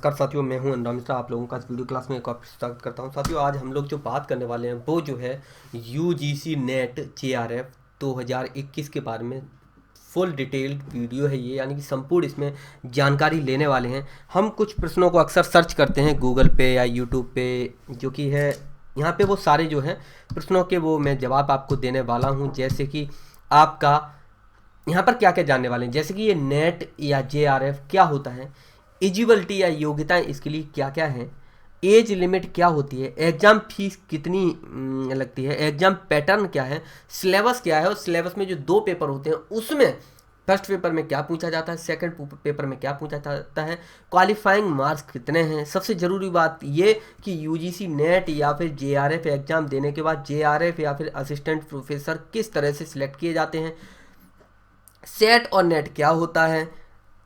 नमस्कार साथियों, मैं हूं अनुराग मिश्रा। आप लोगों का इस वीडियो क्लास में एक और स्वागत करता हूं। साथियों, आज हम लोग जो बात करने वाले हैं वो जो है यूजीसी नेट जेआरएफ 2021 के बारे में फुल डिटेल्ड वीडियो है ये, यानी कि संपूर्ण इसमें जानकारी लेने वाले हैं। हम कुछ प्रश्नों को अक्सर सर्च करते हैं गूगल पे या यूट्यूब पे, जो कि है यहाँ पे वो सारे जो है प्रश्नों के वो मैं जवाब आपको देने वाला हूँ। जैसे कि आपका यहाँ पर क्या क्या जानने वाले हैं, जैसे कि ये नेट या जेआरएफ क्या होता है, एलिजिबिलिटी या योग्यताएं इसके लिए क्या क्या है, एज लिमिट क्या होती है, एग्जाम फीस कितनी लगती है, एग्जाम पैटर्न क्या है, सिलेबस क्या है, और सिलेबस में जो 2 पेपर होते हैं उसमें फर्स्ट पेपर में क्या पूछा जाता है, सेकंड पेपर में क्या पूछा जाता है, क्वालिफाइंग मार्क्स कितने हैं। सबसे ज़रूरी बात ये कि यूजीसी नेट या फिर जेआरएफ एग्जाम देने के बाद जेआरएफ या फिर असिस्टेंट प्रोफेसर किस तरह से सिलेक्ट किए जाते हैं, सेट और नेट क्या होता है,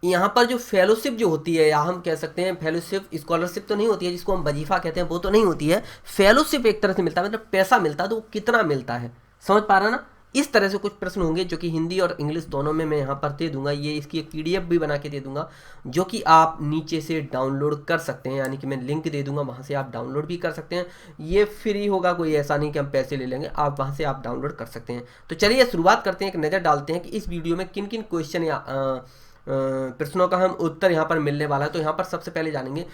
यहाँ पर जो फेलोशिप जो होती है, या हम कह सकते हैं फेलोशिप, स्कॉलरशिप तो नहीं होती है जिसको हम वजीफा कहते हैं, वो तो नहीं होती है। फेलोशिप एक तरह से मिलता है, मतलब पैसा मिलता है, तो वो कितना मिलता है, समझ पा रहा ना। इस तरह से कुछ प्रश्न होंगे जो कि हिंदी और इंग्लिश दोनों में मैं यहाँ पर दे दूंगा। ये इसकी एक पीडीएफ भी बना के दे दूंगा जो कि आप नीचे से डाउनलोड कर सकते हैं, यानी कि मैं लिंक दे दूंगा, वहाँ से आप डाउनलोड भी कर सकते हैं। ये फ्री होगा, कोई ऐसा नहीं कि हम पैसे ले लेंगे, आप वहाँ से आप डाउनलोड कर सकते हैं। तो चलिए शुरुआत करते हैं, एक नज़र डालते हैं कि इस वीडियो में किन किन क्वेश्चन या प्रश्नों का हम उत्तर यहाँ पर मिलने वाला है। तो यहाँ पर सबसे पहले जानेंगे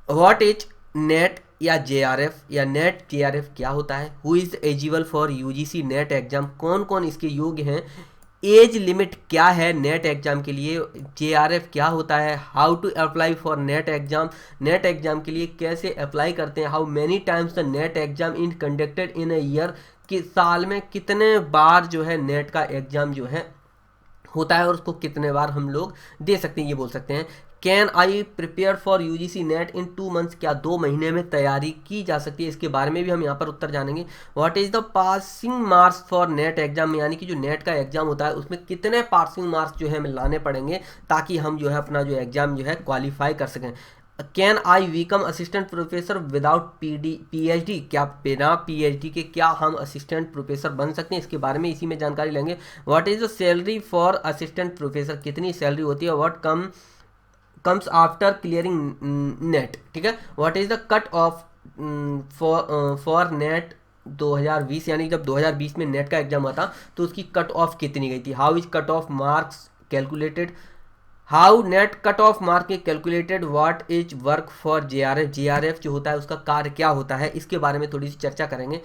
व्हाट इज नेट या जेआरएफ, या नेट जेआरएफ क्या होता है, who is eligible for UGC net exam, कौन कौन इसके योग्य हैं, एज लिमिट क्या है नेट एग्जाम के लिए, जेआरएफ क्या होता है, how to apply for NET exam, NET exam के लिए कैसे अप्लाई करते हैं, how many times the NET exam in conducted in a year, कि साल में कितने बार जो है नेट का एग्जाम जो है होता है और उसको कितने बार हम लोग दे सकते हैं, ये बोल सकते हैं। Can I prepare for UGC net in 2 months, क्या 2 महीने में तैयारी की जा सकती है, इसके बारे में भी हम यहाँ पर उत्तर जानेंगे। What is the passing marks for NET exam, यानी कि जो नेट का एग्जाम होता है उसमें कितने पासिंग मार्क्स जो है हमें लाने पड़ेंगे ताकि हम जो है अपना जो एग्जाम जो है क्वालिफाई कर सकें। Can I become assistant professor without PhD, क्या बिना पीएचडी के क्या हम असिस्टेंट प्रोफेसर बन सकते हैं, इसके बारे में इसी में जानकारी लेंगे। What is the salary for assistant professor, कितनी सैलरी होती है, what comes after clearing net, ठीक है। What is the cut off for net 2020, यानी जब 2020 में नेट का एग्जाम हुआ था तो उसकी कट ऑफ कितनी गई थी। How is cut off marks calculated, how net cut off mark calculated, what is work for JRF, JRF जो होता है उसका कार्य क्या होता है, इसके बारे में थोड़ी सी चर्चा करेंगे।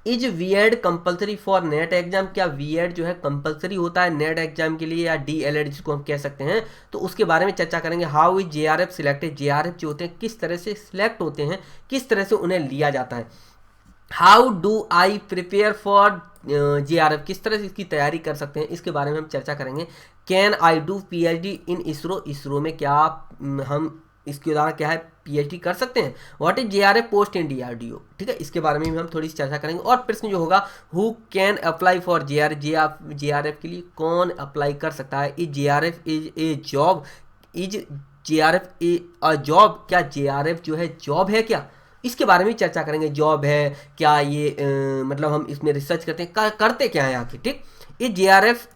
Is BEd compulsory for NET exam, क्या वीएड जो है कंपलसरी होता है नेट एग्जाम के लिए, या डीएलएड जिसको हम कह सकते हैं, तो उसके बारे में चर्चा करेंगे। How is JRF selected, JRF जो होते हैं किस तरह से सिलेक्ट होते हैं, किस तरह से उन्हें लिया जाता है। How do I prepare for JRF, किस तरह से इसकी तैयारी कर सकते हैं, इसके बारे में हम चर्चा करेंगे। Can I do PhD in ISRO, ISRO में क्या हम इसके द्वारा क्या है पीएचडी कर सकते हैं। What is JRF post in DRDO, ठीक है, इसके बारे में भी हम थोड़ी सी चर्चा करेंगे। और प्रश्न जो होगा who can apply for JRF, JRF के लिए कौन अप्लाई कर सकता है। Is JRF is a job, is JRF A a job, क्या जेआरएफ जो है जॉब है क्या, इसके बारे में चर्चा करेंगे। जॉब है क्या ये, मतलब हम इसमें रिसर्च करते हैं, करते क्या है आखिर, ठीक। ये जेआरएफ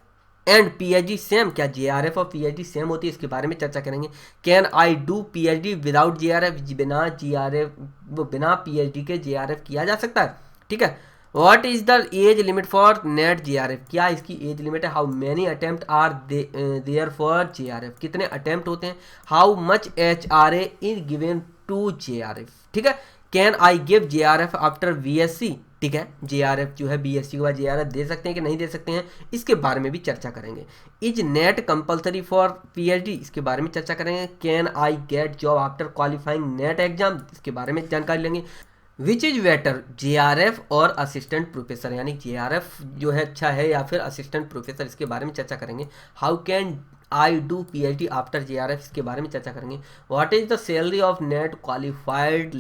एंड पीएचडी सेम, क्या जेआरएफ और पीएचडी सेम होती है, इसके बारे में चर्चा करेंगे। Can I do PhD without JRF, बिना जेआरएफ बिना पीएचडी के जेआरएफ किया जा सकता है, ठीक है। What is the age limit for NET JRF, क्या इसकी एज लिमिट है। How many attempt are there for JRF, कितने अटेम्प्ट होते हैं। How much HRA is given to JRF, ठीक है। Can I give JRF after BSc, ठीक है, जेआरएफ जो है बीएससी के बाद जेआरएफ दे सकते हैं कि नहीं दे सकते हैं, इसके बारे में भी चर्चा करेंगे। Is net compulsory for PhD, इसके बारे में चर्चा करेंगे। Can I get job after qualifying NET exam, इसके बारे में जानकारी लेंगे। विच इज बेटर जेआरएफ और असिस्टेंट प्रोफेसर, यानी जेआरएफ जो है अच्छा है या फिर असिस्टेंट प्रोफेसर, इसके बारे में चर्चा करेंगे। How can I do PhD after JRF, इसके बारे में चर्चा करेंगे। What is the salary of net qualified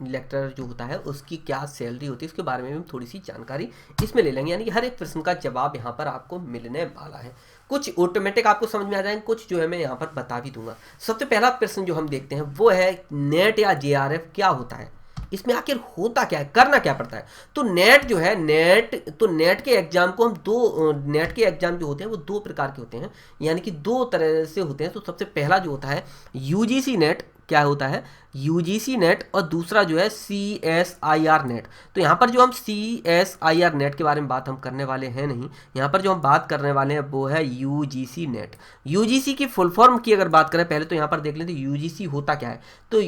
lecture जो होता है उसकी क्या सैलरी होती है, इसके बारे में भी थोड़ी सी जानकारी इसमें ले लेंगे, यानी कि हर एक प्रश्न का जवाब यहाँ पर आपको मिलने वाला है। कुछ ऑटोमेटिक आपको समझ में आ जाएंगे, कुछ जो है मैं यहाँ पर बता भी दूंगा। सबसे पहला प्रश्न जो हम देखते हैं वो है नेट या जेआरएफ क्या होता है। इसमें आखिर होता क्या है, करना क्या पड़ता है। तो नेट जो है, नेट के एग्जाम को हम नेट के एग्जाम जो होते हैं वो दो प्रकार के होते हैं, यानी कि दो तरह से होते हैं। तो सबसे पहला जो होता है यूजीसी नेट, क्या होता है यूजीसी नेट, और दूसरा जो है CSIR नेट। तो यहाँ पर जो हम CSIR नेट के बारे में बात हम करने वाले हैं नहीं, यहाँ पर जो हम बात करने वाले हैं वो है यूजीसी नेट। यूजीसी की फुल फॉर्म की अगर बात करें पहले, तो यहाँ पर देख लेते हैं यूजीसी होता क्या है। तो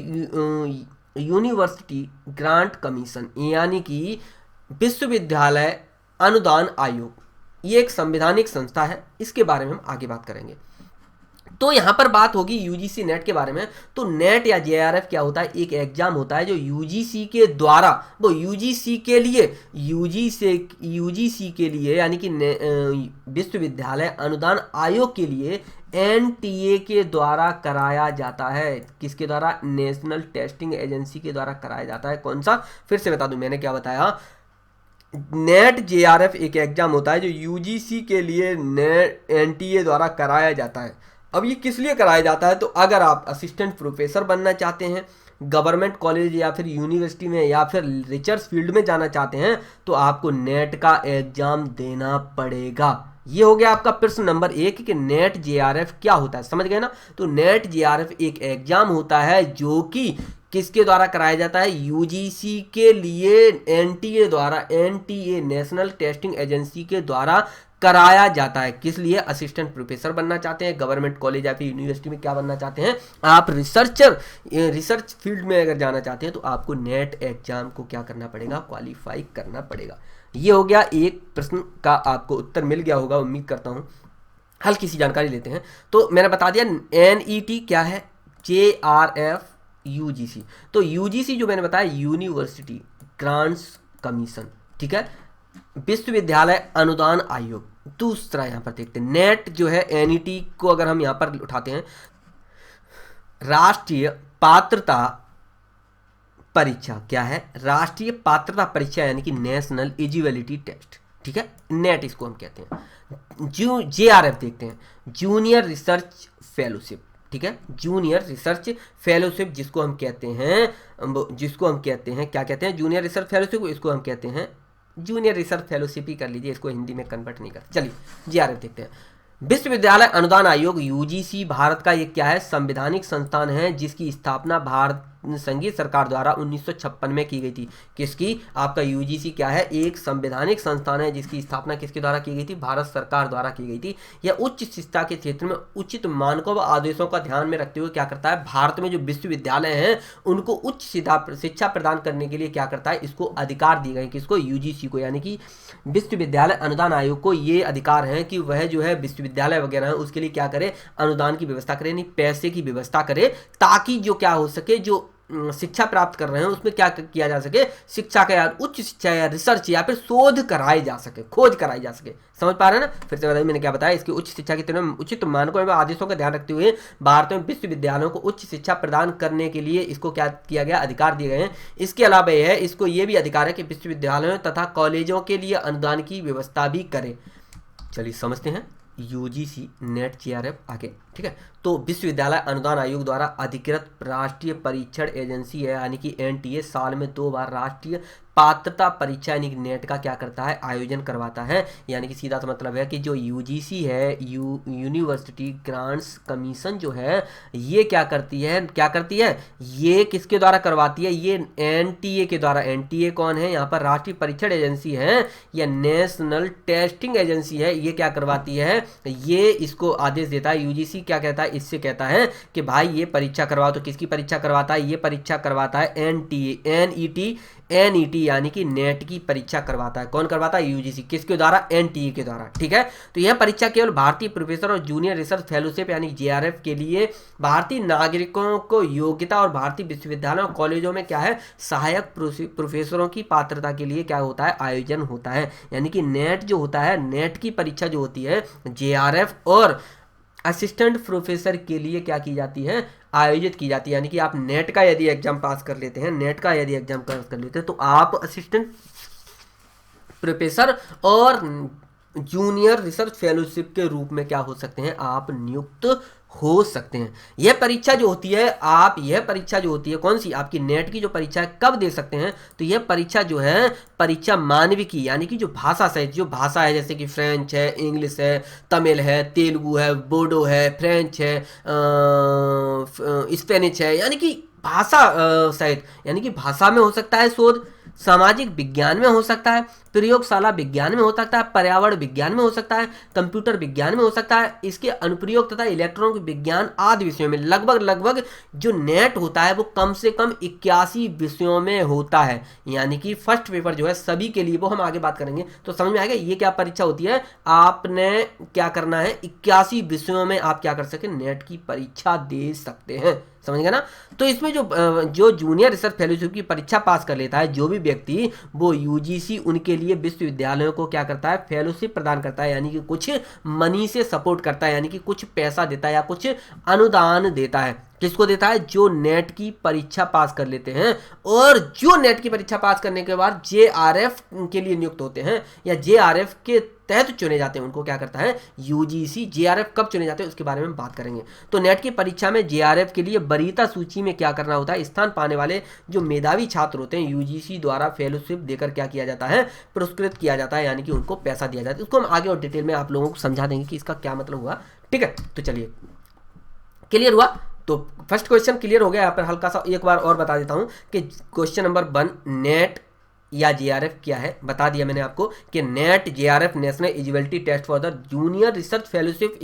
यूनिवर्सिटी ग्रांट कमीशन, यानी कि विश्वविद्यालय अनुदान आयोग, ये एक संवैधानिक संस्था है, इसके बारे में हम आगे बात करेंगे। तो यहाँ पर बात होगी यूजीसी नेट के बारे में। तो नेट या JRF क्या होता है, एक एग्जाम होता है जो यूजीसी के द्वारा, वो यूजीसी के लिए यानी कि विश्वविद्यालय अनुदान आयोग के लिए NTA के द्वारा कराया जाता है। किसके द्वारा, नेशनल टेस्टिंग एजेंसी के द्वारा कराया जाता है। कौन सा, फिर से बता दूं मैंने क्या बताया, नेट JRF एक एग्जाम होता है जो यूजीसी के लिए NTA द्वारा कराया जाता है। अब ये किस लिए कराया जाता है, तो अगर आप असिस्टेंट प्रोफेसर बनना चाहते हैं गवर्नमेंट कॉलेज या फिर यूनिवर्सिटी में, या फिर रिसर्च फील्ड में जाना चाहते हैं, तो आपको नेट का एग्जाम देना पड़ेगा। ये हो गया आपका प्रश्न नंबर 1 कि नेट JRF क्या होता है, समझ गए ना। तो नेट JRF एक एग्जाम होता है जो कि किसके द्वारा कराया जाता है, यूजीसी के लिए NTA द्वारा, NTA नेशनल टेस्टिंग एजेंसी के द्वारा कराया जाता है। किस लिए, असिस्टेंट प्रोफेसर बनना चाहते हैं गवर्नमेंट कॉलेज या फिर यूनिवर्सिटी में, क्या बनना चाहते हैं आप, रिसर्च फील्ड में अगर जाना चाहते हैं, तो आपको नेट एग्जाम को क्या करना पड़ेगा, क्वालिफाई करना पड़ेगा। ये हो गया एक प्रश्न का आपको उत्तर मिल गया होगा, उम्मीद करता हूँ। हल्की सी जानकारी लेते हैं। तो मैंने बता दिया NET क्या है, JRF UGC। तो UGC जो मैंने बताया यूनिवर्सिटी ग्रांट्स कमीशन, ठीक है, विश्वविद्यालय अनुदान आयोग। दूसरा यहाँ पर देखते हैं नेट जो है, NET को अगर हम यहाँ पर उठाते हैं, राष्ट्रीय पात्रता परीक्षा, क्या है, राष्ट्रीय पात्रता परीक्षा, यानी कि नेशनल एलिजिबिलिटी टेस्ट, ठीक है, नेट इसको हम कहते हैं। JRF देखते हैं, जूनियर रिसर्च फेलोशिप, ठीक है, जूनियर रिसर्च फेलोशिप जिसको हम कहते हैं, क्या कहते हैं, जूनियर रिसर्च फेलोशिप, इसको हम कहते हैं जूनियर रिसर्च फेलोशिप ही कर लीजिए, इसको हिंदी में कन्वर्ट नहीं करते। चलिए JRF देखते हैं। विश्वविद्यालय अनुदान आयोग UGC भारत का ये क्या है, संवैधानिक संस्थान है जिसकी स्थापना भारत संघीय सरकार द्वारा 1956 में की गई थी। किसकी, आपका UGC क्या है, एक संवैधानिक संस्थान है जिसकी स्थापना किसके द्वारा की गई थी, भारत सरकार द्वारा की गई थी। यह उच्च शिक्षा के क्षेत्र में उचित मानकों व आदेशों का ध्यान में रखते हुए क्या करता है, भारत में जो विश्वविद्यालय हैं उनको उच्च शिक्षा प्रदान करने के लिए क्या करता है, इसको अधिकार दिए गए, किसको, UGC को, यानी कि विश्वविद्यालय अनुदान आयोग को ये अधिकार है कि वह जो है विश्वविद्यालय वगैरह है उसके लिए क्या करे, अनुदान की व्यवस्था करे, यानी पैसे की व्यवस्था करे, ताकि जो क्या हो सके, जो शिक्षा प्राप्त कर रहे हैं उसमें क्या किया जा सके, शिक्षा का यार उच्च शिक्षा या रिसर्च या फिर शोध कराई जा सके, खोज कराई जा सके। समझ पा रहे हैं ना, फिर से बताइए मैंने क्या बताया, इसकी उच्च शिक्षा के तरह उचित मानकों एवं आदेशों का ध्यान रखते हुए भारत में विश्वविद्यालयों को उच्च शिक्षा प्रदान करने के लिए इसको क्या किया गया, अधिकार दिए गए हैं। इसके अलावा यह है, इसको ये भी अधिकार है कि विश्वविद्यालयों तथा कॉलेजों के लिए अनुदान की व्यवस्था भी करे। चलिए समझते हैं UGC नेट JRF आगे, ठीक है। तो विश्वविद्यालय अनुदान आयोग द्वारा अधिकृत राष्ट्रीय परीक्षण एजेंसी है, यानी कि NTA साल में 2 बार राष्ट्रीय पात्रता परीक्षा यानी कि नेट का क्या करता है, आयोजन करवाता है। यानी कि सीधा सा मतलब है कि जो UGC है, यूनिवर्सिटी ग्रांट्स कमीशन जो है, ये क्या करती है, ये किसके द्वारा करवाती है, ये NTA के द्वारा। NTA कौन है, यहाँ पर राष्ट्रीय परीक्षण एजेंसी है या नेशनल टेस्टिंग एजेंसी है, ये क्या करवाती है, ये इसको आदेश देता है। UGC क्या कहता है, इससे कहता है कि भाई ये परीक्षा करवाओ। तो किसकी परीक्षा करवाता है, ये परीक्षा करवाता है NET यानी कि नेट की परीक्षा करवाता है। कौन करवाता है, UGC, किसके द्वारा, NTA के द्वारा, ठीक है। तो यह परीक्षा केवल भारतीय प्रोफेसर और जूनियर रिसर्च फेलोशिप यानी JRF के लिए भारतीय नागरिकों को योग्यता और भारतीय विश्वविद्यालयों और कॉलेजों में क्या है, सहायक प्रोफेसरों की पात्रता के लिए क्या होता है, आयोजन होता है। यानी कि नेट जो होता है, नेट की परीक्षा जो होती है JRF और असिस्टेंट प्रोफेसर के लिए क्या की जाती है, आयोजित की जाती है। यानी कि आप नेट का यदि एग्जाम पास कर लेते हैं, तो आप असिस्टेंट प्रोफेसर और जूनियर रिसर्च फेलोशिप के रूप में क्या हो सकते हैं, आप नियुक्त हो सकते हैं। यह परीक्षा जो होती है, आप यह परीक्षा जो होती है कौन सी, आपकी नेट की जो परीक्षा है कब दे सकते हैं, तो यह परीक्षा जो है परीक्षा मानविकी यानी कि जो भाषा सहित जो भाषा है, जैसे कि फ्रेंच है, इंग्लिश है, तमिल है, तेलुगु है, बोडो है, फ्रेंच है, स्पेनिश है, यानी कि भाषा सहित, यानी कि भाषा में हो सकता है शोध, सामाजिक विज्ञान में हो सकता है, प्रयोगशाला विज्ञान में हो सकता है, पर्यावरण विज्ञान में हो सकता है, कंप्यूटर विज्ञान में हो सकता है, इसके अनुप्रयोग तथा इलेक्ट्रॉनिक विज्ञान आदि विषयों में लगभग जो नेट होता है वो कम से कम 81 विषयों में होता है। यानी कि फर्स्ट पेपर जो है सभी के लिए, वो हम आगे बात करेंगे तो समझ में आएगा ये क्या परीक्षा होती है। आपने क्या करना है, 81 विषयों में आप क्या कर सके, नेट की परीक्षा दे सकते हैं, समझ गए ना। तो इसमें जो जूनियर रिसर्च फेलोशिप की परीक्षा पास कर लेता है जो भी व्यक्ति, वो यूजीसी उनके लिए विश्वविद्यालयों को क्या करता है, फेलोशिप प्रदान करता है, यानी कि कुछ मनी से सपोर्ट करता है, यानी कि कुछ पैसा देता है या कुछ अनुदान देता है। किसको देता है, जो नेट की परीक्षा पास कर लेते हैं और जो नेट की परीक्षा पास करने के बाद जेआरएफ के लिए नियुक्त होते हैं या जेआरएफ के तहत चुने जाते हैं, उनको क्या करता है यूजीसी। जेआरएफ कब चुने जाते हैं उसके बारे में बात करेंगे। तो नेट की परीक्षा में जेआरएफ के लिए वरीयता सूची में क्या करना होता है, स्थान पाने वाले जो मेधावी छात्र होते हैं यूजीसी द्वारा फेलोशिप देकर क्या किया जाता है, पुरस्कृत किया जाता है, यानी कि उनको पैसा दिया जाता है। उसको हम आगे और डिटेल में आप लोगों को समझा देंगे कि इसका क्या मतलब हुआ, ठीक है। तो चलिए, क्लियर हुआ। तो फर्स्ट क्वेश्चन क्लियर हो गया। यहाँ पर हल्का सा एक बार और बता देता हूं कि क्वेश्चन नंबर 1 नेट या जेआरएफ क्या है, बता दिया मैंने आपको कि NET JRF national eligibility test for the junior research fellowship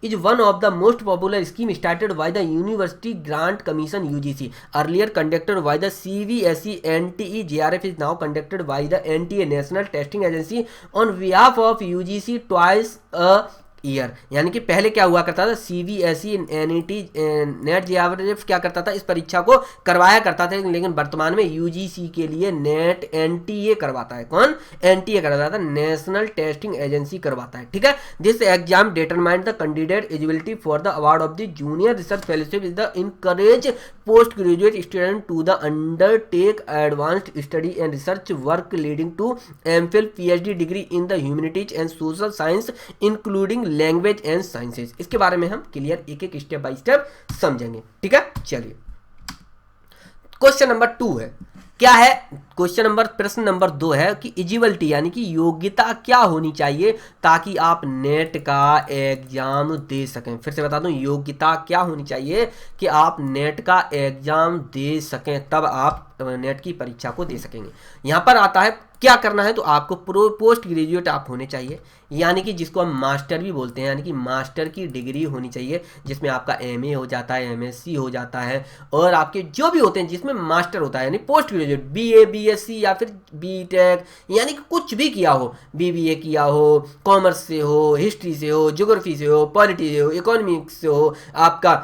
is one of the most popular scheme started by the university grant commission UGC earlier conducted by the सीवीएसई NTA. JRF is now conducted by the NTA national testing agency on behalf of UGC twice a year. यानी कि पहले क्या हुआ करता था, CBSE NET net JRF क्या करता था, इस परीक्षा को करवाया करता था, लेकिन वर्तमान में यूजीसी के लिए नेट एनटीए करवाता है। कौन, एनटीए करवाता था, नेशनल टेस्टिंग एजेंसी करवाता है, ठीक है। This exam determined the candidate eligibility for the award of the junior research fellowship is the encourage post graduate student to the undertake advanced study and research work leading to MPhil PhD degree in the humanities and social science including language and sciences. इसके बारे में हम clear एक एक step by step समझेंगे, ठीक है। चलिए, क्वेश्चन नंबर 2 है, क्या है क्वेश्चन नंबर, प्रश्न नंबर 2 है कि एलिजिबिलिटी यानी कि योग्यता क्या होनी चाहिए ताकि आप नेट का एग्जाम दे सकें। फिर से बता दूं, योग्यता क्या होनी चाहिए कि आप नेट का एग्जाम दे सकें, तब आप नेट की परीक्षा को दे सकेंगे। यहां पर आता है क्या करना है, तो आपको पोस्ट ग्रेजुएट आप होने चाहिए, यानी कि जिसको हम मास्टर भी बोलते हैं, यानी कि मास्टर की डिग्री होनी चाहिए, जिसमें आपका एमए हो जाता है, एमएससी हो जाता है, और आपके जो भी होते हैं जिसमें मास्टर होता है, यानी पोस्ट ग्रेजुएट बीए बीएससी या फिर बीटेक, यानी कि कुछ भी किया हो, बीबीए किया हो, कॉमर्स से हो, हिस्ट्री से हो, ज्योग्राफी से हो, पॉलिटी से हो, इकोनॉमिक्स से हो, आपका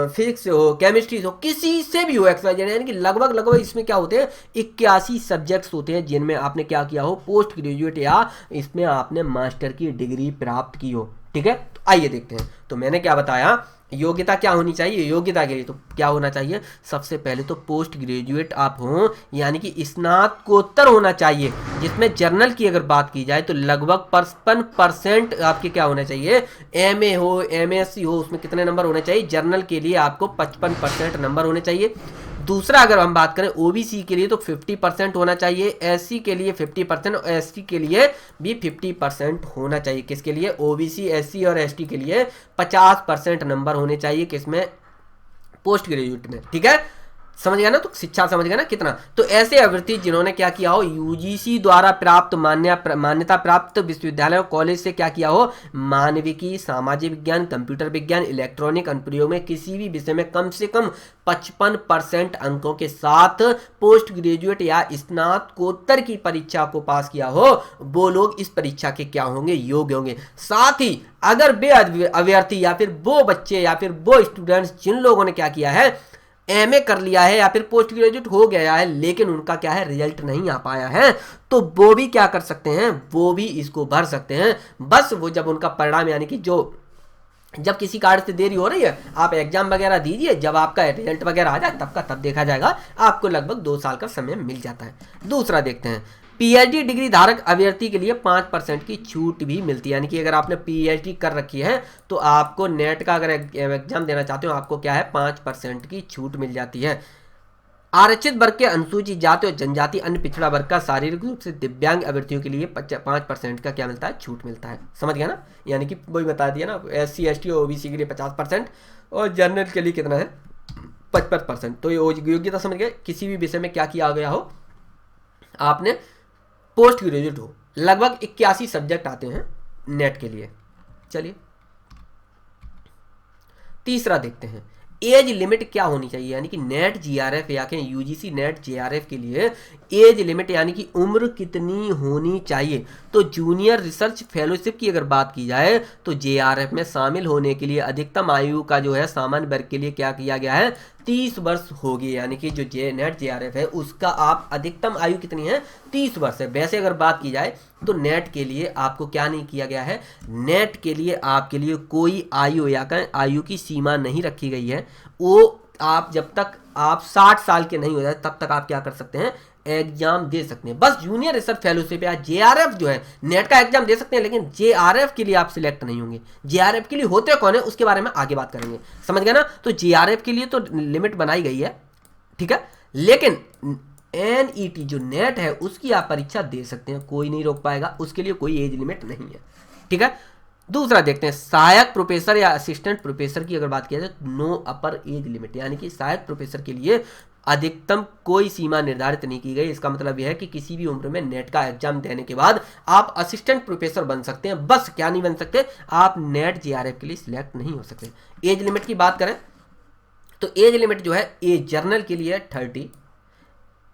फिजिक्स से हो, केमिस्ट्री से हो, किसी से भी हो, एक्सवाइजेड, यानी कि लगभग इसमें क्या होते हैं 81 सब्जेक्ट्स होते हैं जिनमें आपने क्या किया हो, पोस्ट ग्रेजुएट या इसमें आपने मास्टर की डिग्री प्राप्त की हो, ठीक है। तो आइए देखते हैं। तो मैंने क्या बताया, योग्यता क्या होनी चाहिए, योग्यता के लिए तो क्या होना चाहिए, सबसे पहले तो पोस्ट ग्रेजुएट आप हों, यानी कि स्नातकोत्तर होना चाहिए, जिसमें जर्नल की अगर बात की जाए तो लगभग 55% आपके क्या होना चाहिए, एमए हो, एमएससी हो, उसमें कितने नंबर होने चाहिए, जर्नल के लिए आपको 55% नंबर होने चाहिए। दूसरा अगर हम बात करें ओबीसी के लिए तो 50% होना चाहिए, एससी के लिए 50% और एसटी के लिए भी 50% होना चाहिए। किसके लिए, ओबीसी, एससी और एसटी के लिए 50% नंबर होने चाहिए, किसमें, पोस्ट ग्रेजुएट में, ठीक है। समझ गया ना, तो शिक्षा समझ गया ना कितना। तो ऐसे अभ्यर्थी जिन्होंने क्या किया हो, यूजीसी द्वारा प्राप्त मान्यता प्राप्त विश्वविद्यालय कॉलेज से क्या किया हो, मानविकी, सामाजिक विज्ञान, कंप्यूटर विज्ञान, इलेक्ट्रॉनिक अनुप्रयोग में किसी भी विषय में कम से कम 55% अंकों के साथ पोस्ट ग्रेजुएट या स्नातकोत्तर की परीक्षा को पास किया हो, वो लोग इस परीक्षा के क्या होंगे, योग्य होंगे। साथ ही अगर वे अभ्यर्थी या फिर वो बच्चे या फिर वो स्टूडेंट्स जिन लोगों ने क्या किया है, एमए कर लिया है या फिर पोस्ट ग्रेजुएट हो गया है, लेकिन उनका क्या है, रिजल्ट नहीं आ पाया है, तो वो भी क्या कर सकते हैं, वो भी इसको भर सकते हैं। बस वो जब उनका परिणाम, यानी कि जब किसी कार्ड से देरी हो रही है, आप एग्जाम वगैरह दीजिए, जब आपका रिजल्ट वगैरह आ जाए तब का तब देखा जाएगा, आपको लगभग 2 साल का समय मिल जाता है। दूसरा देखते हैं, पीएचडी डिग्री धारक अभ्यर्थी के लिए 5% की छूट भी मिलती है, यानी कि अगर आपने पीएचडी कर रखी है तो आपको नेट का अगर एग्जाम देना चाहते हो आपको क्या है 5% की छूट मिल जाती है। आरक्षित वर्ग के अनुसूचित जाति और जनजाति अन्य पिछड़ा वर्ग का शारीरिक रूप से दिव्यांग अभ्यर्थियों के लिए 5% का क्या मिलता है, छूट मिलता है। समझ गया ना, यानी कि वही बता दिया ना, SC ST और OBC के लिए 50% और जनरल के लिए कितना है 55%। तो ये योग्यता समझ गए, किसी भी विषय में क्या किया गया हो, आपने पोस्ट ग्रेजुएट हो। लगभग 81 सब्जेक्ट आते हैं नेट के लिए। चलिए तीसरा देखते हैं, एज लिमिट क्या होनी चाहिए, यानी कि नेट GRF या कि UGC नेट JRF के लिए एज लिमिट यानी कि उम्र कितनी होनी चाहिए। तो जूनियर रिसर्च फेलोशिप की अगर बात की जाए तो JRF में शामिल होने के लिए अधिकतम आयु का जो है सामान्य वर्ग के लिए क्या किया गया है 30 वर्ष होगी, यानी कि जो नेट JRF है उसका आप अधिकतम आयु कितनी है 30 वर्ष है। वैसे अगर बात की जाए तो नेट के लिए आपको क्या नहीं किया गया है, नेट के लिए आपके लिए कोई आयु या आयु की सीमा नहीं रखी गई है। वो आप जब तक आप 60 साल के नहीं हो जाए तब तक आप क्या कर सकते हैं, एग्जाम दे सकते हैं। बस जूनियर रिसर्च फेलोशिप या JRF जो है नेट का एग्जाम दे सकते हैं, लेकिन JRF के लिए आप सिलेक्ट नहीं होंगे। JRF के लिए होते कौन है उसके बारे में आगे बात करेंगे, समझ गए ना। तो JRF के लिए तो लिमिट बनाई गई है, ठीक है, लेकिन NET जो नेट है उसकी आप परीक्षा दे सकते हैं, कोई नहीं रोक पाएगा, उसके लिए कोई एज लिमिट नहीं है, ठीक है। दूसरा देखते हैं, सहायक प्रोफेसर या असिस्टेंट प्रोफेसर की अगर बात किया जाए तो नो अपर एज लिमिट, यानी कि सहायक प्रोफेसर के लिए अधिकतम कोई सीमा निर्धारित नहीं की गई। इसका मतलब यह है कि किसी भी उम्र में नेट का एग्जाम देने के बाद आप असिस्टेंट प्रोफेसर बन सकते हैं, बस क्या नहीं बन सकते, आप नेट JRF के लिए सिलेक्ट नहीं हो सकते। एज लिमिट की बात करें तो एज लिमिट जो है एज जनरल के लिए 30,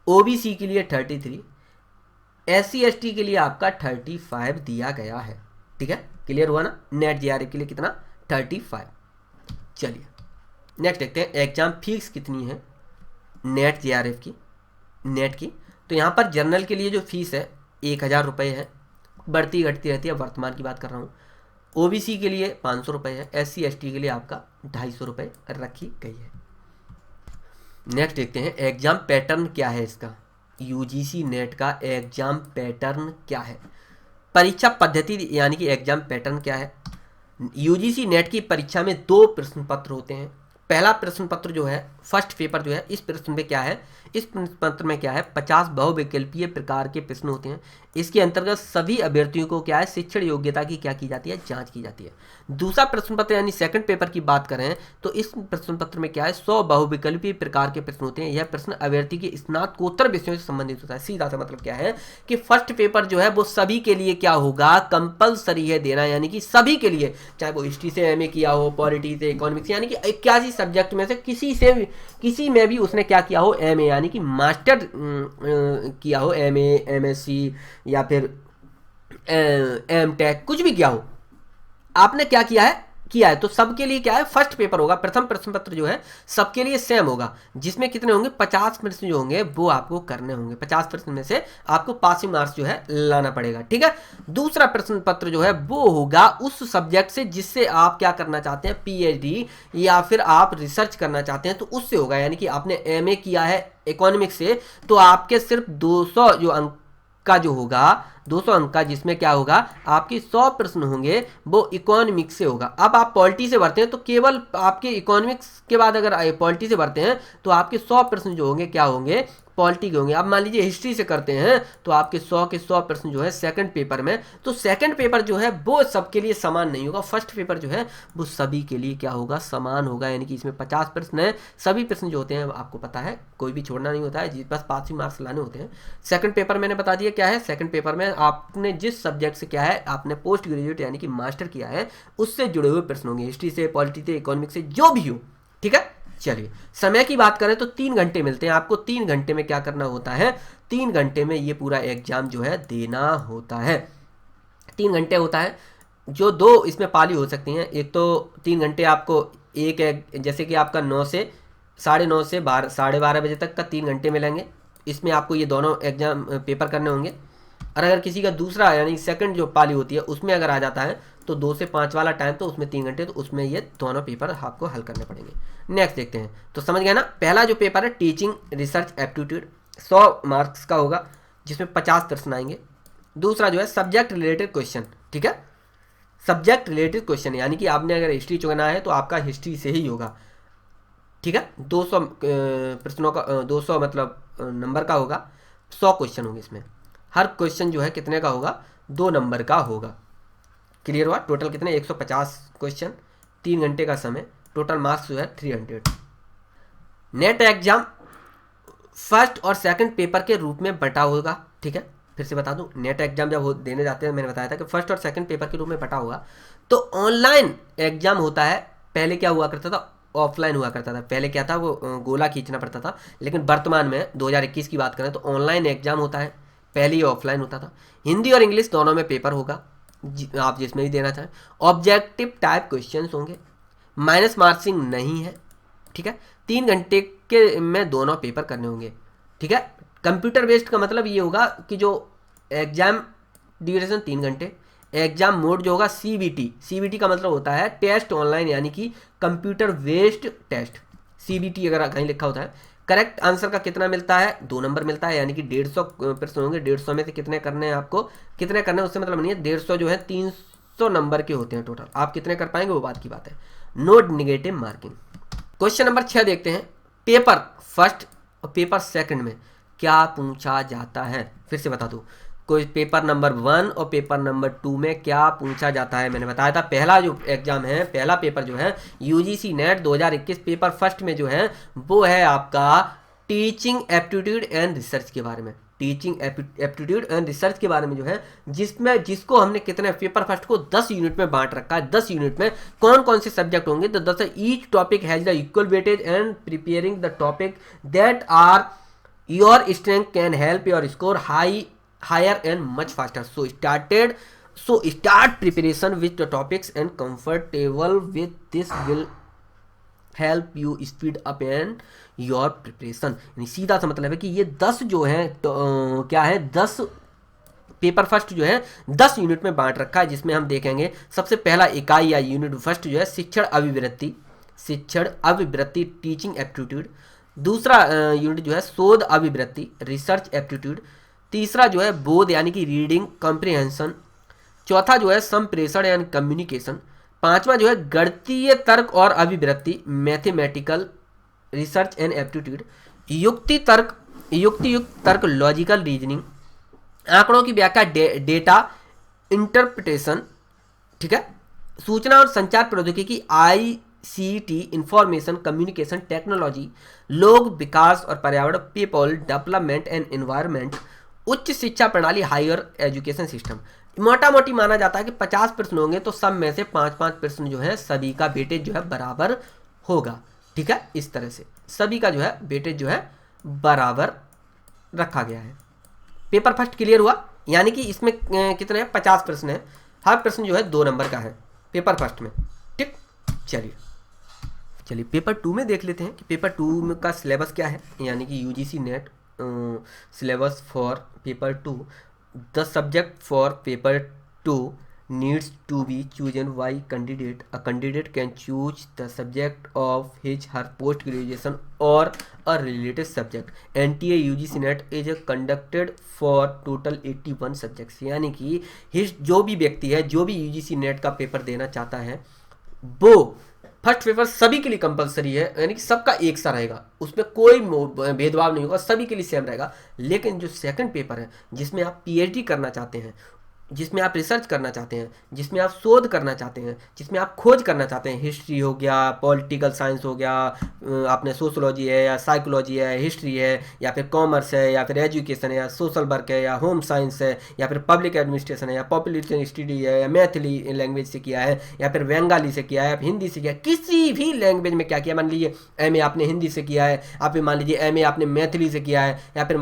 OBC के लिए 33, SC ST के लिए आपका 35 दिया गया है, ठीक है, क्लियर हुआ ना। नेट JRF के लिए कितना 35। चलिए नेक्स्ट देखते हैं, एग्जाम फीस कितनी है नेट JRF की, नेट की। तो यहाँ पर जनरल के लिए जो फीस है 1000 रुपये है, बढ़ती घटती रहती है, वर्तमान की बात कर रहा हूँ। OBC के लिए 500 रुपये है, SC ST के लिए आपका 250 रुपये रखी गई है। नेक्स्ट देखते हैं, एग्जाम पैटर्न क्या है इसका, UGC नेट का एग्जाम पैटर्न क्या है, परीक्षा पद्धति यानी कि एग्जाम पैटर्न क्या है। UGC नेट की परीक्षा में 2 प्रश्न पत्र होते हैं। पहला प्रश्न पत्र जो है फर्स्ट पेपर जो है, इस प्रश्न में क्या है, इस प्रश्न पत्र में क्या है 50 बहुविकल्पीय प्रकार के प्रश्न होते हैं। इसके अंतर्गत सभी अभ्यर्थियों को क्या है शिक्षण योग्यता की क्या की जाती है, जांच की जाती है। दूसरा प्रश्न पत्र यानी सेकंड पेपर की बात करें तो इस प्रश्न पत्र में क्या है 100 बहुविकल्पीय प्रकार के प्रश्न होते हैं। यह प्रश्न अभ्यर्थी के स्नातकोत्तर विषयों से संबंधित होता है। सीधा सा मतलब क्या है कि फर्स्ट पेपर जो है वो सभी के लिए क्या होगा, कंपलसरी है देना, यानी कि सभी के लिए, चाहे वो हिस्ट्री से MA किया हो, पॉलिटी से, इकोनॉमिक्स, यानी कि 81 सब्जेक्ट में से किसी में भी उसने क्या किया हो MA यानी कि मास्टर किया हो, MA MSc या फिर MTech कुछ भी किया हो, आपने क्या किया है तो सबके लिए क्या है फर्स्ट पेपर होगा। प्रथम प्रश्न पत्र जो है सबके लिए सेम होगा, जिसमें कितने होंगे 50 प्रश्न जो होंगे वो आपको करने होंगे। 50 प्रश्न में से आपको पासिंग मार्क्स जो है लाना पड़ेगा, ठीक है। दूसरा प्रश्न पत्र जो है वो होगा उस सब्जेक्ट से जिससे आप क्या करना चाहते हैं, PhD या फिर आप रिसर्च करना चाहते हैं, तो उससे होगा। यानी कि आपने MA किया है इकोनॉमिक्स से तो आपके सिर्फ 200 जो अंक का जो होगा 200 अंक का, जिसमें क्या होगा आपके 100 प्रश्न होंगे वो इकोनॉमिक्स से होगा। अब आप पॉलिटी से भरते हैं तो केवल आपके इकोनॉमिक्स के बाद अगर पॉलिटी से भरते हैं तो आपके 100 प्रश्न जो होंगे क्या होंगे, पॉलिटी के होंगे। अब मान लीजिए हिस्ट्री से करते हैं तो आपके 100 के 100 प्रश्न जो है सेकंड पेपर में, तो सेकंड पेपर जो है वो सबके लिए समान नहीं होगा। फर्स्ट पेपर जो है वो सभी के लिए क्या होगा, समान होगा। यानी कि इसमें 50 प्रश्न है, सभी प्रश्न जो होते हैं आपको पता है कोई भी छोड़ना नहीं होता है, बस पासिंग मार्क्स लाने होते हैं। सेकंड पेपर मैंने बता दिया क्या है, सेकंड पेपर में आपने जिस सब्जेक्ट से क्या है आपने पोस्ट ग्रेजुएट यानी कि मास्टर किया है उससे जुड़े हुए प्रश्न होंगे, हिस्ट्री से, पॉलिटी से, इकोनॉमिक्स से, जो भी हो, ठीक है। चलिए समय की बात करें तो 3 घंटे मिलते हैं आपको। 3 घंटे में क्या करना होता है, 3 घंटे में ये पूरा एग्जाम जो है देना होता है। 3 घंटे होता है, जो 2 इसमें पाली हो सकती हैं। एक तो 3 घंटे आपको जैसे कि आपका 9 से 9:30 से 12:30 बजे तक का 3 घंटे मिलेंगे। इसमें आपको ये दोनों एग्जाम पेपर करने होंगे। और अगर किसी का दूसरा यानी सेकंड जो पाली होती है उसमें अगर आ जाता है तो 2 से 5 वाला टाइम, तो उसमें 3 घंटे, तो उसमें ये दोनों पेपर आपको हल करने पड़ेंगे। नेक्स्ट देखते हैं, तो समझ गया ना। पहला जो पेपर है टीचिंग रिसर्च एप्टीट्यूड 100 मार्क्स का होगा। जिसमें 50 प्रश्न आएंगे। दूसरा जो है सब्जेक्ट रिलेटेड क्वेश्चन, ठीक है, सब्जेक्ट रिलेटेड क्वेश्चन, यानी कि आपने अगर हिस्ट्री चुना है तो आपका हिस्ट्री से ही होगा, ठीक है। 200 प्रश्नों का 200 मतलब नंबर का होगा, 100 क्वेश्चन होंगे इसमें। हर क्वेश्चन जो है कितने का होगा, 2 नंबर का होगा। क्लियर हुआ? टोटल कितने, 150 क्वेश्चन, 3 घंटे का समय, टोटल मार्क्स जो है 300। नेट एग्जाम फर्स्ट और सेकंड पेपर के रूप में बटा होगा, ठीक है। फिर से बता दूं, नेट एग्जाम जब देने जाते हैं, मैंने बताया था कि फर्स्ट और सेकंड पेपर के रूप में बटा होगा। तो ऑनलाइन एग्जाम होता है, पहले क्या हुआ करता था, ऑफलाइन हुआ करता था। पहले क्या था, वो गोला खींचना पड़ता था, लेकिन वर्तमान में 2021 की बात करें तो ऑनलाइन एग्जाम होता है, पहले ही ऑफलाइन होता था। हिंदी और इंग्लिश दोनों में पेपर होगा, आप जिसमें भी देना चाहें। ऑब्जेक्टिव टाइप क्वेश्चन होंगे, माइनस मार्क्सिंग नहीं है, ठीक है। 3 घंटे के में दोनों पेपर करने होंगे, ठीक है। कंप्यूटर बेस्ड का मतलब ये होगा कि जो एग्जाम ड्यूरेशन 3 घंटे, एग्जाम मोड जो होगा सीबीटी, सीबीटी का मतलब होता है टेस्ट ऑनलाइन, यानी कि कंप्यूटर बेस्ड टेस्ट, सीबीटी अगर कहीं लिखा होता है। करेक्ट आंसर का कितना मिलता है, 2 नंबर मिलता है, यानी कि 150 प्रश्न होंगे, 150 में से कितने करने हैं आपको, कितने करने हैं उससे मतलब नहीं है, 150 जो है 300 नंबर के होते हैं टोटल, आप कितने कर पाएंगे वो बात की बात है। No negative marking. Question number 6 देखते हैं, पेपर फर्स्ट और पेपर सेकंड में क्या पूछा जाता है। फिर से बता दूं, कोई पेपर नंबर 1 और पेपर नंबर 2 में क्या पूछा जाता है। मैंने बताया था पहला जो एग्जाम है, पहला पेपर जो है यूजीसी नेट 2021 पेपर फर्स्ट में जो है वो है आपका टीचिंग एप्टीट्यूड एंड रिसर्च के बारे में, टीचिंग एप्टीट्यूड एंड रिसर्च के बारे में जो है, जिसको हमने कितने पेपर फर्स्ट को 10 यूनिट में बांट रखा है। 10 यूनिट में कौन कौन से सब्जेक्ट होंगे, तो 10 each topic has the equal weightage and preparing the topic that are your strength can help your score higher and much faster. So start preparation with the topics and comfortable with this will help you speed up and your preparation. यानी सीधा सा मतलब है कि ये 10 जो है तो, क्या है, 10 पेपर फर्स्ट जो है 10 यूनिट में बांट रखा है, जिसमें हम देखेंगे सबसे पहला इकाई या यूनिट फर्स्ट जो है शिक्षण अभिवृत्ति टीचिंग एप्टीट्यूड। दूसरा यूनिट जो है शोध अभिवृत्ति रिसर्च एप्टीट्यूड। तीसरा जो है बोध यानी कि रीडिंग कॉम्प्रिहेंशन। चौथा जो है संप्रेषण यानी कम्युनिकेशन। पांचवा जो है गणितीय तर्क और अभिवृत्ति मैथमेटिकल रिसर्च एंड एप्टीट्यूड। युक्तियुक्त तर्क लॉजिकल रीजनिंग। आंकड़ों की व्याख्या डेटा इंटरप्रिटेशन, ठीक है। सूचना और संचार प्रौद्योगिकी ICT इंफॉर्मेशन कम्युनिकेशन टेक्नोलॉजी। लोक विकास और पर्यावरण पीपल डेवलपमेंट एंड एनवायरनमेंट। उच्च शिक्षा प्रणाली हायर एजुकेशन सिस्टम। मोटा मोटी माना जाता है कि 50 प्रश्न होंगे तो सब में से 5-5 प्रश्न जो है सभी का वेटेज जो है बराबर होगा, ठीक है। इस तरह से सभी का जो है वेटेज जो है बराबर रखा गया है। पेपर फर्स्ट क्लियर हुआ, यानी कि इसमें कितने हैं, 50 प्रश्न है, हर प्रश्न जो है 2 नंबर का है पेपर फर्स्ट में, ठीक। चलिए पेपर 2 में देख लेते हैं कि पेपर 2 का सिलेबस क्या है, यानी कि UGC net syllabus for paper 2। The subject for paper 2 needs to be chosen by candidate. A candidate can choose the subject of his her post graduation or a related subject. NTA UGC NET is conducted for total 81 subjects. यानी कि जो भी व्यक्ति है, जो भी UGC NET का paper देना चाहता है, वो फर्स्ट पेपर सभी के लिए कंपलसरी है, यानी कि सबका एक सा रहेगा, उसमें कोई भेदभाव नहीं होगा, सभी के लिए सेम रहेगा। लेकिन जो सेकंड पेपर है, जिसमें आप PhD करना चाहते हैं, जिसमें आप रिसर्च करना चाहते हैं, जिसमें आप शोध करना चाहते हैं, जिसमें आप खोज करना चाहते हैं, हिस्ट्री हो गया, पॉलिटिकल साइंस हो गया, आपने सोशोलॉजी है या साइकोलॉजी है, हिस्ट्री है या फिर कॉमर्स है या फिर एजुकेशन है या सोशल वर्क है या होम साइंस है या फिर पब्लिक एडमिनिस्ट्रेशन है या पॉपुलेशन स्टडी है या मैथिली लैंग्वेज से किया है या फिर बंगाली से किया है या फिर हिंदी से किया है, किसी भी लैंग्वेज में क्या किया, मान लीजिए MA आपने हिंदी से किया है, आप मान लीजिए MA आपने मैथिली से किया है या फिर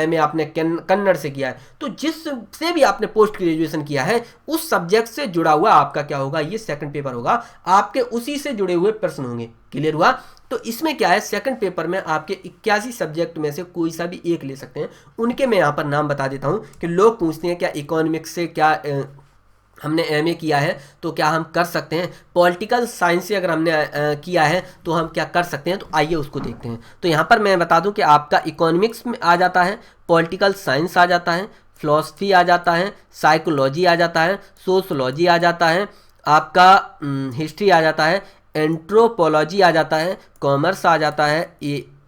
MA आपने कन्नड़ से किया है, तो जिससे भी आपने पोस्ट ग्रेजुएशन किया है उस सब्जेक्ट से जुड़ा हुआ आपका क्या होगा, ये सेकंड पेपर होगा, आपके उसी से जुड़े हुए प्रश्न होंगे। क्लियर हुआ? तो इसमें क्या है, सेकंड पेपर में आपके 81 सब्जेक्ट में से कोई सा भी एक ले सकते हैं। उनके मैं यहां पर नाम बता देता हूं कि लोग पूछते हैं क्या इकोनॉमिक्स से क्या हमने एमए किया है तो क्या हम कर सकते हैं? पॉलिटिकल साइंस से अगर हमने किया है तो हम क्या कर सकते हैं? तो आइए उसको देखते हैं। तो यहाँ पर मैं बता दूं कि आपका इकोनॉमिक्स में आ जाता है, पॉलिटिकल साइंस आ जाता है, फिलॉसफी आ जाता है, साइकोलॉजी आ जाता है, सोशोलॉजी आ जाता है, आपका हिस्ट्री आ जाता है, एंथ्रोपोलॉजी आ जाता है, कॉमर्स आ जाता है,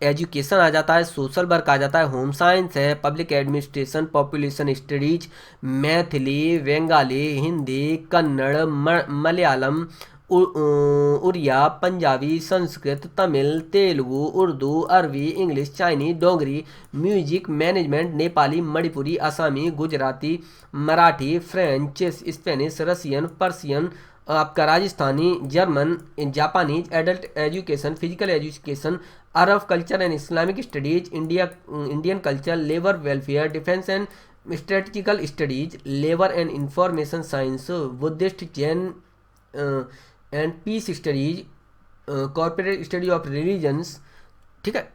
एजुकेशन आ जाता है, सोशल वर्क आ जाता है, होम साइंस है, public administration, population studies, Maithili, Bengali, Hindi, Kannada, Malayalam, Oriya, Punjabi, Sanskrit, Tamil, Telugu, Urdu, अरबी, English, Chinese, Dogri, music, management, Nepali, Manipuri, Assamese, Gujarati, Marathi, French, Spanish, Russian, Persian, आपका Rajasthani, German, Japanese, adult education, physical education, Arab culture and Islamic studies, Indian culture, labour welfare, defence and strategical studies, labour and information science, Buddhist, Jain and peace studies, corporate study of religions. ठीक है,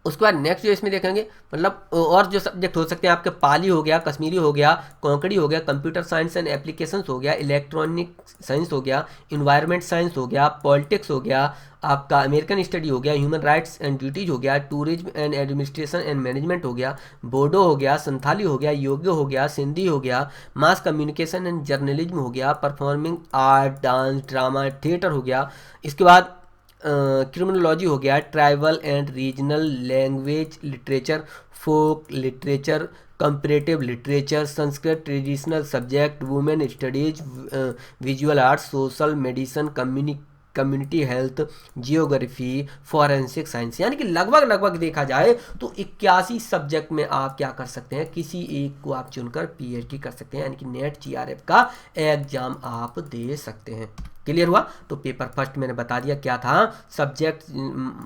उसके बाद next जो इसमें देखेंगे मतलब और जो सब्जेक्ट हो सकते हैं आपके, पाली हो गया, कश्मीरी हो गया, कोंकणी हो गया, कंप्यूटर साइंस एंड एप्लीकेशंस हो गया, इलेक्ट्रॉनिक साइंस हो गया, इन्वायरमेंट साइंस हो गया, पॉलिटिक्स हो गया, आपका अमेरिकन स्टडी हो गया, ह्यूमन राइट्स एंड ड्यूटीज हो गया, tourism and administration and management हो गया, बोडो हो गया, संथाली हो गया, योग्य हो गया, सिंधी हो गया, मास कम्युनिकेशन एंड जर्नलिज्म हो गया, performing art, dance, drama, theatre हो गया। इसके बाद क्रिमिनोलॉजी हो गया, tribal and regional language literature, folk literature, comparative literature, Sanskrit traditional subject, women studies, visual arts, social medicine, community health, geography, forensic science. यानी कि लगभग देखा जाए तो 81 सब्जेक्ट में आप क्या कर सकते हैं, किसी एक को आप चुनकर पीएचडी कर सकते हैं, यानी कि नेट जीआरएफ का एग्जाम आप दे सकते हैं। क्लियर हुआ? तो पेपर फर्स्ट मैंने बता दिया क्या था, सब्जेक्ट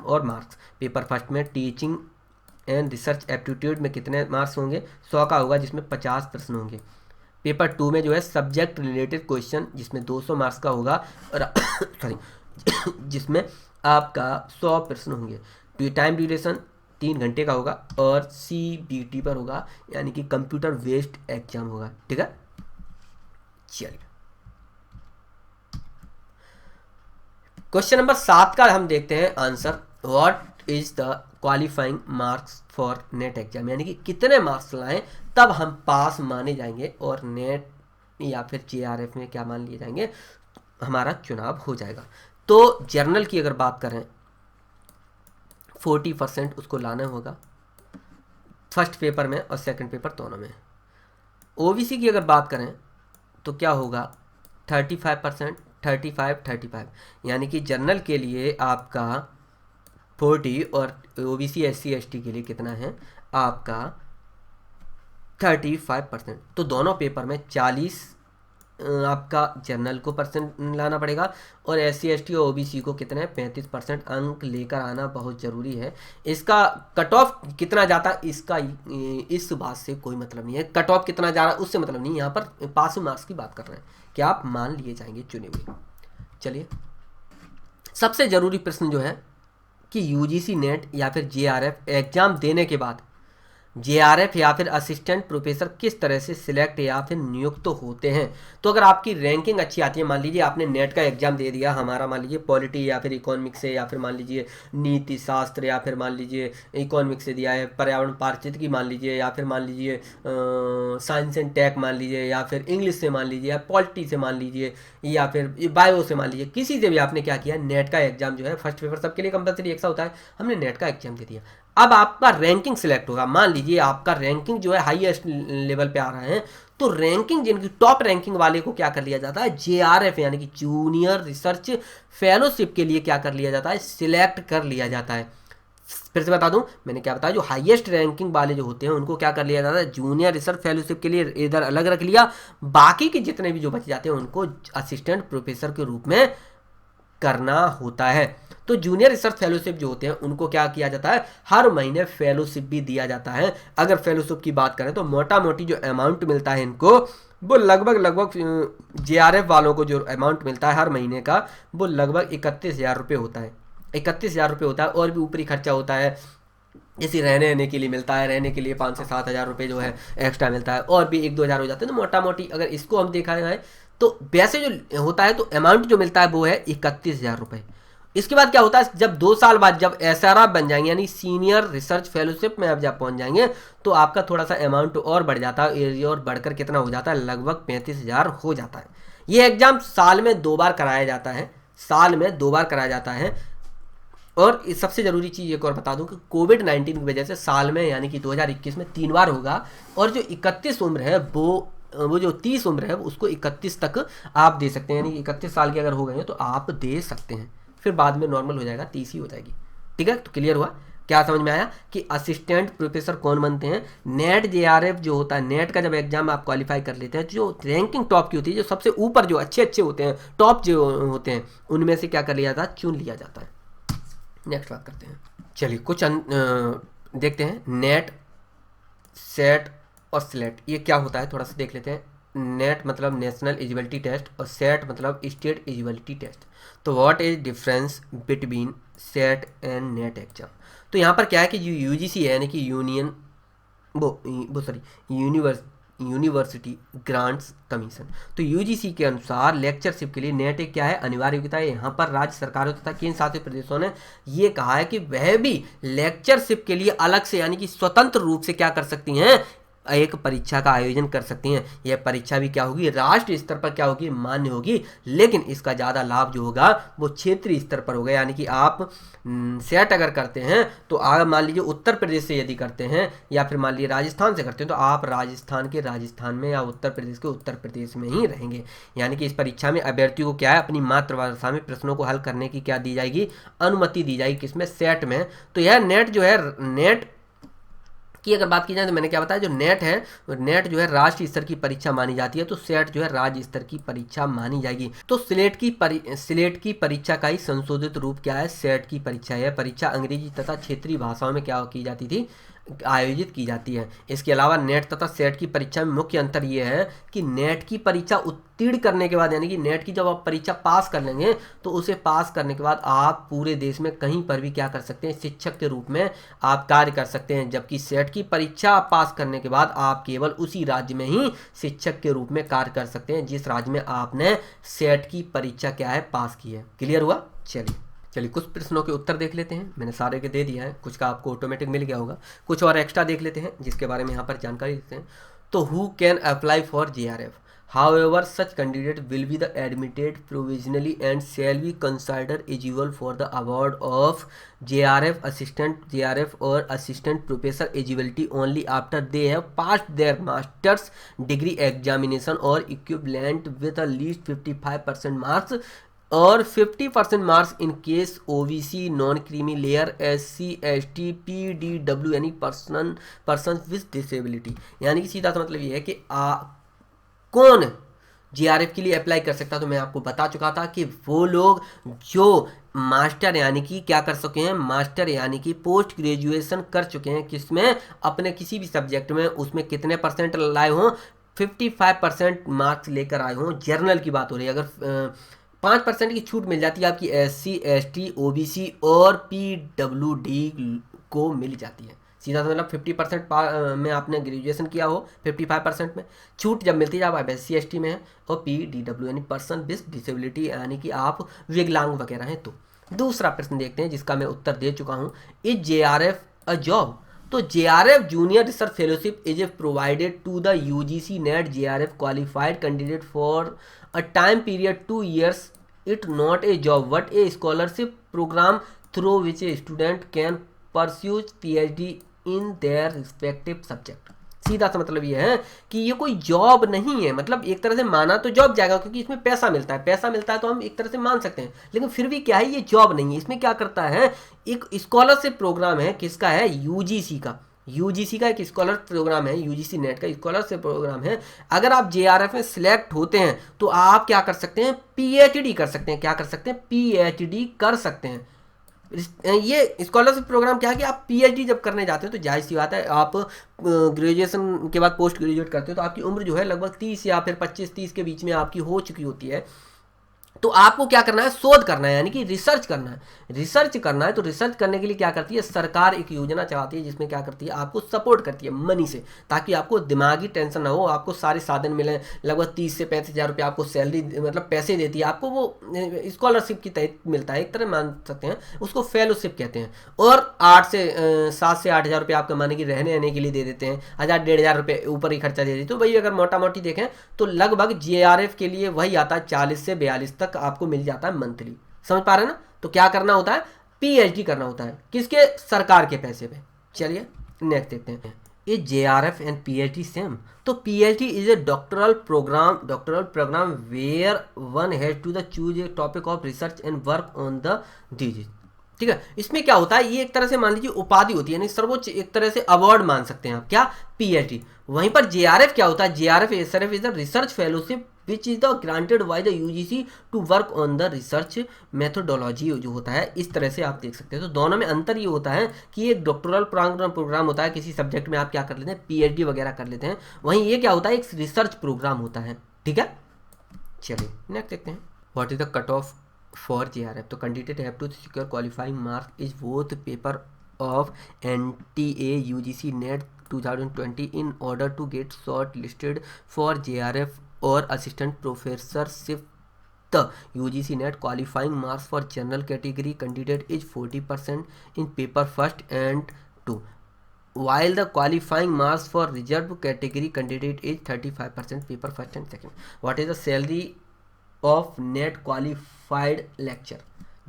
और मार्क्स। पेपर फर्स्ट में टीचिंग एंड रिसर्च एप्टीट्यूड में कितने मार्क्स होंगे? 100 का होगा, जिसमें 50 प्रश्न होंगे। पेपर 2 में जो है सब्जेक्ट रिलेटेड क्वेश्चन, जिसमें 200 मार्क्स का होगा और सॉरी जिसमें आपका 100 प्रश्न होंगे। टाइम ड्यूरेशन 3 घंटे का होगा और CBT पर होगा, यानी कि कंप्यूटर बेस्ड एग्जाम होगा। ठीक है, चलिए क्वेश्चन नंबर 7 का हम देखते हैं answer. What is the qualifying marks for NET exam, यानी कि कितने मार्क्स लाएं तब हम पास माने जाएंगे और नेट या फिर JRF में क्या मान लिए जाएंगे, हमारा चुनाव हो जाएगा। तो जर्नल की अगर बात करें 40% उसको लाना होगा फर्स्ट पेपर में और सेकंड पेपर दोनों में। OBC की अगर बात करें तो क्या होगा 35%, 35, यानी कि जर्नल के लिए आपका 40 और OBC SC ST के लिए कितना है आपका 35%। तो दोनों पेपर में 40 आपका जर्नल को परसेंट लाना पड़ेगा और SC ST और OBC को कितने 35% अंक लेकर आना बहुत ज़रूरी है। इसका कट ऑफ कितना जाता है इसका इस बात से कोई मतलब नहीं है, कट ऑफ कितना जा रहा है उससे मतलब नहीं, यहाँ पर पासिंग मार्क्स की बात कर रहे हैं कि आप मान लिए जाएंगे चुने हुए। चलिए सबसे ज़रूरी प्रश्न जो है कि UGC नेट या फिर JRF एग्ज़ाम देने के बाद JRF या फिर असिस्टेंट प्रोफेसर किस तरह से सिलेक्ट या फिर नियुक्त तो होते हैं। तो अगर आपकी रैंकिंग अच्छी आती है, मान लीजिए आपने नेट का एग्जाम दे दिया, हमारा मान लीजिए पॉलिटी या फिर इकोनॉमिक्स से, या फिर मान लीजिए नीति शास्त्र, या फिर मान लीजिए इकोनॉमिक्स से दिया है, पर्यावरण पारिस्थितिकी मान लीजिए, या फिर मान लीजिए साइंस एंड टेक मान लीजिए, या फिर इंग्लिश से मान लीजिए, या पॉलिटी से मान लीजिए, या फिर बायो से मान लीजिए, किसी से भी आपने क्या किया नेट का एग्जाम जो है फर्स्ट पेपर सबके लिए कंपलसरी एक सा होता है, हमने नेट का एग्जाम दे दिया। अब आपका रैंकिंग सिलेक्ट होगा, मान लीजिए आपका रैंकिंग जो है हाईएस्ट लेवल पे आ रहा है, तो रैंकिंग जिनकी टॉप रैंकिंग वाले को क्या कर लिया जाता है JRF यानी कि जूनियर रिसर्च फेलोशिप के लिए क्या कर लिया जाता है सिलेक्ट कर लिया जाता है। फिर से बता दूं मैंने क्या बताया, जो हाईएस्ट रैंकिंग वाले जो होते हैं उनको क्या कर लिया जाता है जूनियर रिसर्च फेलोशिप के लिए इधर अलग रख लिया, बाकी के जितने भी जो बच जाते हैं उनको असिस्टेंट प्रोफेसर के रूप में करना होता है। तो जूनियर रिसर्च फेलोशिप जो होते हैं उनको क्या किया जाता है, हर महीने फेलोशिप भी दिया जाता है। अगर फेलोशिप की बात करें तो मोटा मोटी जो अमाउंट मिलता है इनको वो लगभग JRF वालों को जो अमाउंट मिलता है हर महीने का वो लगभग 31,000 रुपये होता है। 31,000 रुपये होता है, और भी ऊपरी खर्चा होता है, जैसे रहने के लिए मिलता है, रहने के लिए 5 से 7 हज़ार रुपये जो है एक्स्ट्रा मिलता है, और भी 1-2 हज़ार हो जाते हैं। तो मोटा मोटी अगर इसको हम देखा जाए तो वैसे जो होता है तो अमाउंट जो मिलता है वो है 31,000 रुपये। इसके बाद क्या होता है, जब 2 साल बाद जब SRF बन जाएंगे यानी सीनियर रिसर्च फेलोशिप में अब जब पहुंच जाएंगे तो आपका थोड़ा सा अमाउंट और बढ़ जाता है, एरिया और बढ़कर कितना हो जाता है, लगभग 35,000 हो जाता है। ये एग्जाम साल में 2 बार कराया जाता है, साल में 2 बार कराया जाता है। और इस सबसे ज़रूरी चीज़ एक और बता दूं कि कोविड-19 की वजह से साल में यानी कि 2021 में 3 बार होगा, और जो 31 उम्र है वो जो 30 उम्र है उसको 31 तक आप दे सकते हैं, यानी कि 31 साल के अगर हो गए हैं तो आप दे सकते हैं, फिर बाद में नॉर्मल हो जाएगा, 30 ही हो जाएगी। ठीक है, तो क्लियर हुआ, क्या समझ में आया कि असिस्टेंट प्रोफेसर कौन बनते हैं। नेट JRF जो होता है, नेट का जब एग्जाम आप क्वालिफाई कर लेते हैं, जो रैंकिंग टॉप की होती है, जो सबसे ऊपर जो अच्छे होते हैं, टॉप जो होते हैं, उनमें से क्या कर लिया जाता है, चुन लिया जाता है। नेक्स्ट बात करते हैं, चलिए कुछ देखते हैं। नेट, सेट और स्लेट ये क्या होता है थोड़ा सा देख लेते हैं। नेट मतलब नेशनल एलिजिबिलिटी टेस्ट, और सेट मतलब स्टेट एलिजिबिलिटी टेस्ट। तो what is difference between set and net exam. तो यहाँ पर क्या है कि जो UGC है यानी कि यूनियन यूनिवर्सिटी ग्रांट्स कमीशन, तो UGC के अनुसार लेक्चरशिप के लिए नेट एक क्या है, अनिवार्य योग्यता है। यहाँ पर राज्य सरकारों तथा केंद्र शासित प्रदेशों ने ये कहा है कि वह भी लेक्चरशिप के लिए अलग से यानी कि स्वतंत्र रूप से क्या कर सकती हैं, एक परीक्षा का आयोजन कर सकती हैं। यह परीक्षा भी क्या होगी, राष्ट्रीय स्तर पर क्या होगी, मान्य होगी, लेकिन इसका ज़्यादा लाभ जो होगा वो क्षेत्रीय स्तर पर होगा। यानी कि आप सेट अगर करते हैं तो अगर मान लीजिए उत्तर प्रदेश से यदि करते हैं या फिर मान लीजिए राजस्थान से करते हैं तो आप राजस्थान के राजस्थान में या उत्तर प्रदेश के उत्तर प्रदेश में ही रहेंगे। यानी कि इस परीक्षा में अभ्यर्थियों को क्या है, अपनी मातृभाषा में प्रश्नों को हल करने की क्या दी जाएगी, अनुमति दी जाएगी, किसमें, सेट में। तो यह नेट जो है, नेट की अगर बात की जाए तो मैंने क्या बताया, जो नेट है, नेट जो है राष्ट्रीय स्तर की परीक्षा मानी जाती है, तो सेट जो है राज्य स्तर की परीक्षा मानी जाएगी। तो स्लेट की परीक्षा का ही संशोधित रूप क्या है, सेट की परीक्षा है। परीक्षा अंग्रेजी तथा क्षेत्रीय भाषाओं में क्या की जाती थी, आयोजित की जाती है। इसके अलावा नेट तथा सेट की परीक्षा में मुख्य अंतर यह है कि नेट की परीक्षा उत्तीर्ण करने के बाद यानी कि नेट की जब आप परीक्षा पास कर लेंगे तो उसे पास करने के बाद आप पूरे देश में कहीं पर भी क्या कर सकते हैं, शिक्षक के रूप में आप कार्य कर सकते हैं। जबकि सेट की परीक्षा पास करने के बाद आप केवल उसी राज्य में ही शिक्षक के रूप में कार्य कर सकते हैं जिस राज्य में आपने सेट की परीक्षा क्या है, पास की है। क्लियर हुआ। चलिए कुछ प्रश्नों के उत्तर देख लेते हैं। मैंने सारे के दे दिया है, कुछ का आपको ऑटोमेटिक मिल गया होगा, कुछ और एक्स्ट्रा देख लेते हैं जिसके बारे में यहाँ पर जानकारी देते हैं। तो who can apply for JRF, however such candidate will be the admitted provisionally and shall be considered eligible for the award of JRF, assistant JRF or assistant professor eligibility only after they have passed their master's degree examination or equivalent with at least 55% marks और 50% marks in case OBC, non creamy layer, SC, ST, PDW यानी person with disability. यानी कि सीधा सा मतलब ये है कि कौन JRF के लिए अप्लाई कर सकता है। तो मैं आपको बता चुका था कि वो लोग जो मास्टर यानी कि क्या कर सके हैं, मास्टर यानी कि पोस्ट ग्रेजुएशन कर चुके हैं, किसमें, अपने किसी भी सब्जेक्ट में, उसमें कितने परसेंट लाए हों, 55% मार्क्स लेकर आए हों। जर्नल की बात हो रही है, अगर 5% की छूट मिल जाती है आपकी SC, ST, OBC और PWD को मिल जाती है। सीधा सा मतलब 50% में आपने ग्रेजुएशन किया हो, 55% में छूट जब मिलती है जब आप SC, ST में हैं, और PDW यानी पर्सन विद डिसेबिलिटी यानी कि आप विकलांग वगैरह हैं। तो दूसरा प्रश्न देखते हैं जिसका मैं उत्तर दे चुका हूँ। Is JRF a job. तो JRF junior research fellowship is provided to the UGC NET JRF qualified candidate for a time period 2 years. It not a job but a scholarship program through which a student can pursue PhD in their respective subject. सीधा सा मतलब ये है कि ये कोई job नहीं है, मतलब एक तरह से माना तो जॉब जाएगा क्योंकि इसमें पैसा मिलता है तो हम एक तरह से मान सकते हैं, लेकिन फिर भी क्या है, ये जॉब नहीं है। इसमें क्या करता है, एक स्कॉलरशिप प्रोग्राम है, किसका है, UGC का एक स्कॉलर प्रोग्राम है, UGC नेट का स्कॉलरशिप प्रोग्राम है। अगर आप JRF में सिलेक्ट होते हैं तो आप क्या कर सकते हैं, PhD कर सकते हैं। क्या कर सकते हैं, PhD कर सकते हैं। ये स्कॉलरशिप प्रोग्राम क्या है कि आप PhD जब करने जाते हैं तो जाहिर सी बात है, आप ग्रेजुएशन के बाद पोस्ट ग्रेजुएट करते हो तो आपकी उम्र जो है लगभग 30 या फिर 25-30 के बीच में आपकी हो चुकी होती है। तो आपको क्या करना है, शोध करना है, यानी कि रिसर्च करना है। रिसर्च करना है तो रिसर्च करने के लिए क्या करती है सरकार, एक योजना चलाती है जिसमें क्या करती है आपको सपोर्ट करती है मनी से, ताकि आपको दिमागी टेंशन ना हो, आपको सारे साधन मिले। लगभग 30 से 35 हज़ार रुपये आपको सैलरी, मतलब पैसे देती है आपको, वो स्कॉलरशिप की तहत मिलता है, एक तरह मान सकते हैं उसको फेलोशिप कहते हैं। और 7 से 8 हज़ार रुपये आप कमाने की रहने रहने के लिए दे देते हैं, 1,000-1,500 रुपये ऊपर ही खर्चा दे देते। तो भाई अगर मोटा मोटी देखें तो लगभग JRF के लिए वही आता है 40 से 42 तक आपको मिल जाता है मंथली। समझ पा रहे हैं ना? तो क्या करना होता है, PhD करना होता है, किसके, सरकार के पैसे पे। चलिए नेक्स्ट देखते हैं, ये JRF एंड PhD सेम। तो PhD is a doctoral program where one has to the choose a topic of research and work on the disease. ठीक है, इसमें क्या होता है, ये एक तरह से मान लीजिए उपाधि होती है, यानी सर्वोच्च एक तरह से अवार्ड मान सकते हैं आप, क्या, PhD। वहीं पर JRF क्या होता है, JRF is the research fellowship which is the granted by the UGC to work on the research methodology जो होता है। इस तरह से आप देख सकते हैं। तो दोनों में अंतर ये होता है कि एक डॉक्टरल प्रोग्राम होता है, किसी सब्जेक्ट में आप क्या कर लेते हैं, PhD वगैरह कर लेते हैं, वहीं ये क्या होता है, एक रिसर्च प्रोग्राम होता है। ठीक है, चलिए नेक्स्ट देखते हैं, what is the cut off for JRF. तो candidate have to secure qualifying marks is both paper of NTA UGC NET 2020 in order to get shortlisted for JRF or assistant professorship. The UGC NET qualifying marks for general category candidate is 40% in paper first and 2, while the qualifying marks for reserved category candidate is 35% paper first and second. What is the salary of net qualified lecture?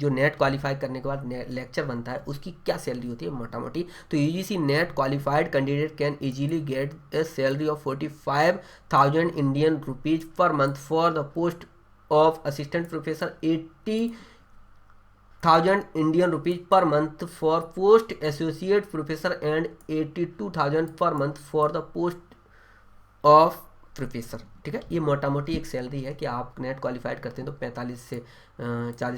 जो net qualify करने के बाद lecture बनता है उसकी क्या salary होती है मोटा मोटी? तो UGC net qualified candidate can easily get A salary of 45,000 Indian rupees per month for the post of assistant professor, 80,000 Indian rupees per month for post associate professor and 82,000 per month for the post of professor. ठीक है, ये मोटा मोटी एक salary है कि आप net qualified करते हैं तो 40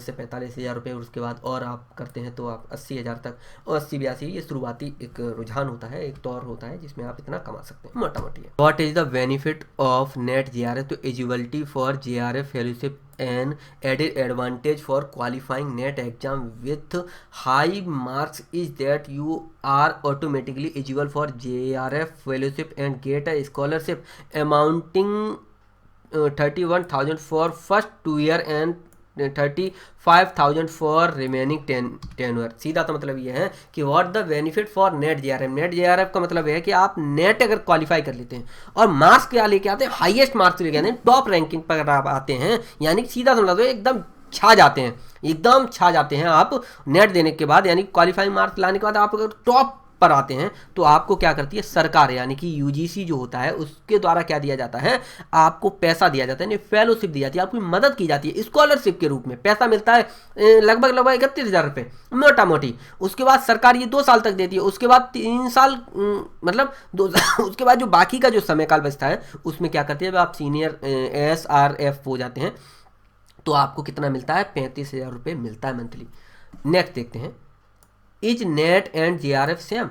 से 45 हज़ार रुपये, और उसके बाद और आप करते हैं तो आप 80 हज़ार तक, और 80-82 ये शुरुआती एक रुझान होता है, एक दौर होता है जिसमें आप इतना कमा सकते हैं मोटा मोटी है। What is the benefit of NET JRF? तो eligibility for JRF fellowship an added advantage for qualifying NET exam with high marks is that you are automatically eligible for JRF fellowship and get a scholarship amounting 31,000 for first 2 year and 35,000 for remaining tenure. सीधा तो मतलब ये है कि what the benefit for NET JRF। NET JRF का मतलब है कि आप नेट अगर क्वालिफाई कर लेते हैं और मार्क्स क्या लेके आते हैं, हाईएस्ट मार्क्स लेके आते हैं, टॉप रैंकिंग पर आप आते हैं, यानी सीधा समझ लो एकदम छा जाते हैं, एकदम छा जाते हैं आप नेट देने के बाद, यानी क्वालिफाइंग मार्क्स लाने के बाद आप अगर टॉप पर आते हैं तो आपको क्या करती है सरकार, यानी कि UGC जो होता है उसके द्वारा क्या दिया जाता है, आपको पैसा दिया जाता है, फेलोशिप दी जाती है, आपकी मदद की जाती है, स्कॉलरशिप के रूप में पैसा मिलता है लगभग 31,000 रुपये मोटा मोटी। उसके बाद सरकार ये 2 साल तक देती है, उसके बाद 3 साल मतलब 2 उसके बाद जो बाकी का जो समय काल बचता है उसमें क्या करती है, जब आप सीनियर SRF हो जाते हैं तो आपको कितना मिलता है, 35,000 रुपये मिलता है मंथली। नेक्स्ट देखते हैं, is NET and JRF same?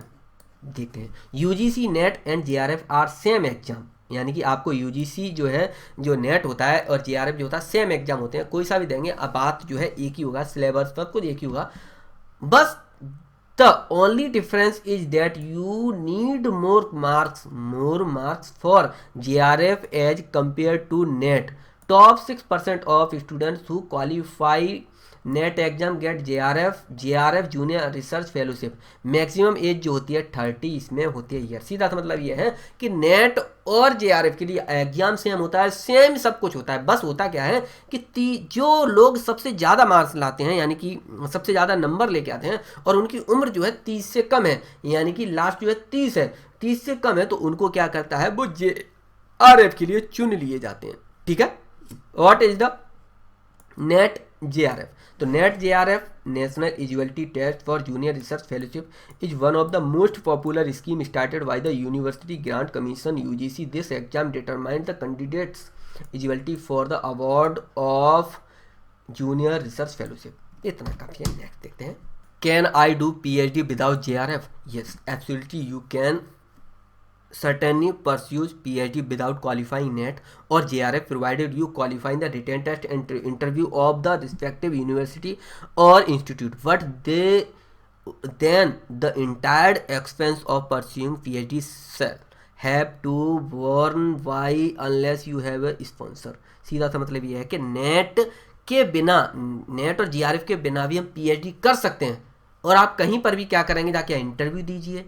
देखते हैं, UGC NET and JRF are same exam, यानी कि आपको UGC जो है, जो नेट होता है और JRF जो होता है सेम एग्जाम होते हैं, कोई सा भी देंगे, अब बात जो है एक ही होगा, सिलेबस सब कुछ एक ही होगा, बस the only difference is that you need more marks for JRF as compared to NET. Top 6% of students who qualify NET exam get JRF junior research fellowship. Maximum age जो होती है 30 इसमें होती है ईयर। सीधा सा मतलब ये है कि नेट और JRF के लिए एग्जाम सेम होता है, सेम सब कुछ होता है, बस होता क्या है कि जो लोग सबसे ज़्यादा मार्क्स लाते हैं, यानी कि सबसे ज़्यादा नंबर लेके आते हैं और उनकी उम्र जो है 30 से कम है, यानी कि लास्ट जो है 30 है, 30 से कम है, तो उनको क्या करता है, वो JRF के लिए चुन लिए जाते हैं। ठीक है, what is the NET JRF? तो NET JRF national eligibility test for junior research fellowship is one of the most popular scheme started by the university grant commission UGC। This exam determine the candidates eligibility for the award of junior research fellowship. इतना काफी है। Next देखते हैं, can I do PhD without JRF? Yes absolutely you can certainly pursues PhD without qualifying NET or JRF provided you qualifying the written test and interview of the respective university or institute. But they then the entire expense of pursuing PhD shall have to borne by unless you have a sponsor. सीधा सा मतलब ये है कि net के बिना, net और GRF के बिना भी हम पीएचडी कर सकते हैं, और आप कहीं पर भी क्या करेंगे, जाके इंटरव्यू दीजिए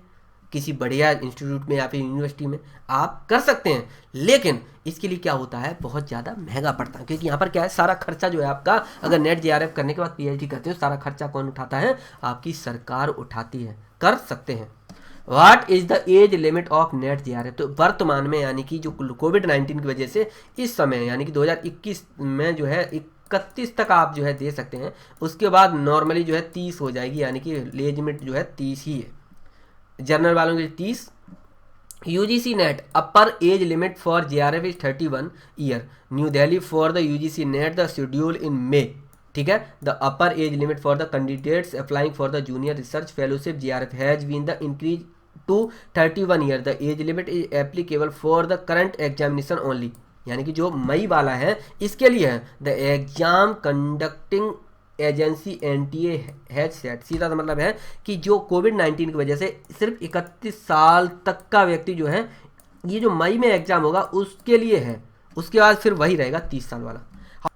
किसी बढ़िया इंस्टीट्यूट में या फिर यूनिवर्सिटी में, आप कर सकते हैं। लेकिन इसके लिए क्या होता है, बहुत ज़्यादा महंगा पड़ता है, क्योंकि यहाँ पर क्या है, सारा खर्चा जो है आपका, अगर नेट जीआरएफ करने के बाद पीएचडी करते हो, सारा खर्चा कौन उठाता है, आपकी सरकार उठाती है। कर सकते हैं। What is the age limit of net GRF? तो वर्तमान में यानी कि जो कोविड-19 की वजह से इस समय यानी कि 2021 में जो है 31 तक आप जो है दे सकते हैं, उसके बाद नॉर्मली जो है 30 हो जाएगी, यानी कि एज लिमिट जो है 30 ही है। जनरल वालों के लिए 30। UGC NET upper age limit for JRF is 31 year. New Delhi for the UGC NET the schedule in May. ठीक है, the upper age limit for the candidates applying for the junior research fellowship JRF has been the increase to 31 year. The age limit is applicable for the current examination only. यानी कि जो मई वाला है इसके लिए है। The exam conducting agency NTA has set. सीधा सा मतलब है कि जो कोविड-19 की वजह से सिर्फ 31 साल तक का व्यक्ति जो है, ये जो मई में एग्जाम होगा उसके लिए है, उसके बाद फिर वही रहेगा 30 साल वाला।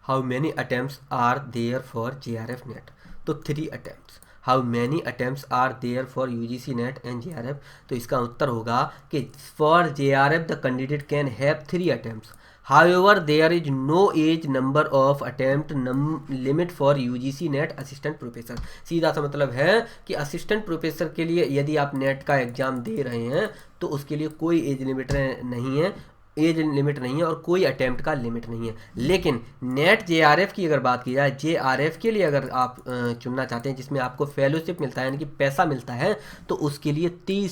How many attempts are there for JRF NET? तो 3 attempts. How many attempts are there for UGC NET and JRF? तो इसका उत्तर होगा कि for JRF the candidate can have 3 attempts. However, there is no age number of attempt limit for UGC net assistant professor. सीधा सा मतलब है कि असिस्टेंट प्रोफेसर के लिए यदि आप नेट का एग्जाम दे रहे हैं तो उसके लिए कोई एज लिमिट नहीं है, एज लिमिट नहीं है और कोई अटेम्प्ट का लिमिट नहीं है। लेकिन नेट जेआरएफ की अगर बात की जाए, जेआरएफ के लिए अगर आप चुनना चाहते हैं जिसमें आपको फेलोशिप मिलता है यानी कि पैसा मिलता है, तो उसके लिए 30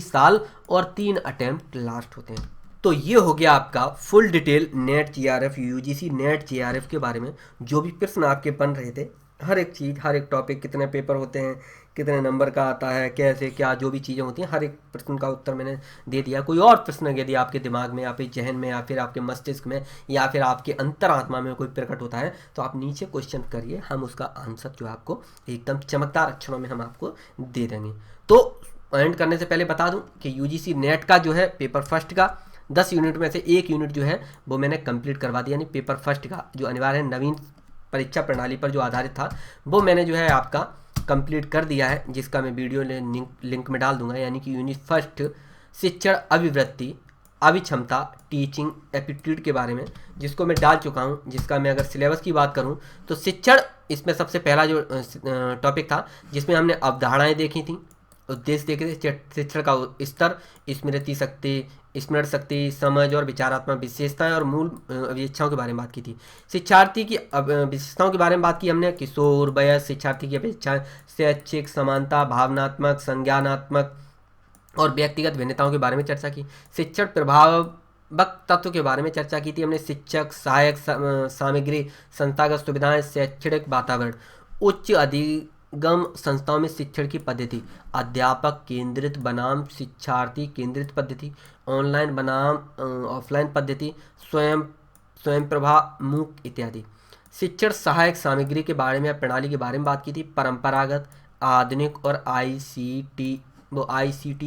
साल और 3 अटेम्प्ट लास्ट होते हैं। तो ये हो गया आपका full detail net GRF UGC net JRF के बारे में। जो भी प्रश्न आपके बन रहे थे, हर एक चीज़, हर एक टॉपिक, कितने पेपर होते हैं, कितने नंबर का आता है, कैसे क्या जो भी चीज़ें होती हैं, हर एक प्रश्न का उत्तर मैंने दे दिया। कोई और प्रश्न यदि आपके दिमाग में या फिर जहन में या फिर आपके मस्तिष्क में या फिर आपके अंतरात्मा में कोई प्रकट होता है तो आप नीचे क्वेश्चन करिए, हम उसका आंसर जो है आपको एकदम चमकदार अक्षरों में हम आपको दे देंगे। तो एंड करने से पहले बता दूँ कि यूजीसी नेट का जो है पेपर फर्स्ट का 10 यूनिट में से 1 यूनिट जो है वो मैंने कंप्लीट करवा दिया, यानी पेपर फर्स्ट का जो अनिवार्य नवीन परीक्षा प्रणाली पर जो आधारित था वो मैंने जो है आपका कंप्लीट कर दिया है, जिसका मैं वीडियो लिंक में डाल दूंगा। यानी कि यूनिट फर्स्ट शिक्षण अभिवृत्ति अभिक्षमता टीचिंग एप्टीट्यूड के बारे में, जिसको मैं डाल चुका हूँ। जिसका मैं अगर सिलेबस की बात करूँ तो शिक्षण, इसमें सबसे पहला जो टॉपिक था जिसमें हमने अवधारणाएँ देखी थी, उद्देश्य देखे थे, शिक्षण का स्तर, स्मरण शक्ति, समझ और विचारात्मक विशेषताएं और मूल अपेक्षाओं के बारे में बात की थी। शिक्षार्थी की विशेषताओं के बारे में बात की हमने, किशोर वयस्क शिक्षार्थी की अपेक्षाएं, शैक्षिक समानता, भावनात्मक, संज्ञानात्मक और व्यक्तिगत भिन्नताओं के बारे में चर्चा की। शिक्षण प्रभावक तत्व के बारे में चर्चा की थी हमने, शिक्षक, सहायक सामग्री, संस्थागत सुविधाएं, शैक्षणिक वातावरण, उच्च अधिगम संस्थाओं में शिक्षण की पद्धति, अध्यापक केंद्रित बनाम शिक्षार्थी केंद्रित पद्धति, ऑनलाइन बनाम ऑफलाइन पद्धति, स्वयं प्रभा मूक इत्यादि। शिक्षण सहायक सामग्री के बारे में, प्रणाली के बारे में बात की थी, परंपरागत, आधुनिक और आईसीटी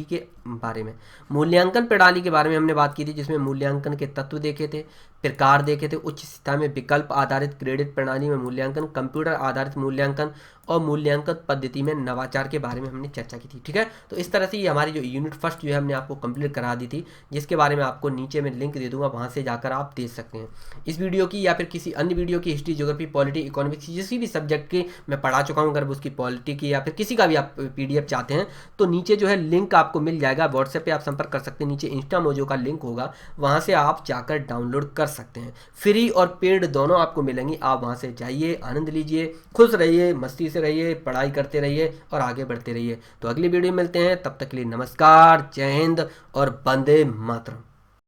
के बारे में। मूल्यांकन प्रणाली के बारे में हमने बात की थी, जिसमें मूल्यांकन के तत्व देखे थे, प्रकार देखे थे, उच्च शिक्षा में विकल्प आधारित क्रेडिट प्रणाली में मूल्यांकन, कंप्यूटर आधारित मूल्यांकन और मूल्यांकन पद्धति में नवाचार के बारे में हमने चर्चा की थी। ठीक है, तो इस तरह से ये हमारी जो यूनिट फर्स्ट जो है हमने आपको कंप्लीट करा दी थी, जिसके बारे में आपको नीचे में लिंक दे दूंगा, वहाँ से जाकर आप देख सकते हैं। इस वीडियो की या फिर किसी अन्य वीडियो की हिस्ट्री, ज्योग्राफी, पॉलिटी, इकोनॉमिक्स, किसी भी सब्जेक्ट की मैं पढ़ा चुका हूँ, अगर उसकी पॉलिटी की या फिर किसी का भी आप PDF चाहते हैं तो नीचे जो है लिंक आपको मिल जाएगा। व्हाट्सएप पे आप संपर्क कर सकते हैं, नीचे इंस्टा मोजो का लिंक होगा, वहाँ से आप जाकर डाउनलोड कर सकते हैं। फ्री और पेड दोनों आपको मिलेंगी, आप वहाँ से जाइए, आनंद लीजिए, खुश रहिए, मस्ती से रहिए, पढ़ाई करते रहिए और आगे बढ़ते रहिए। तो अगली वीडियो में मिलते हैं, तब तक के लिए नमस्कार, जय हिंद और वंदे मातरम।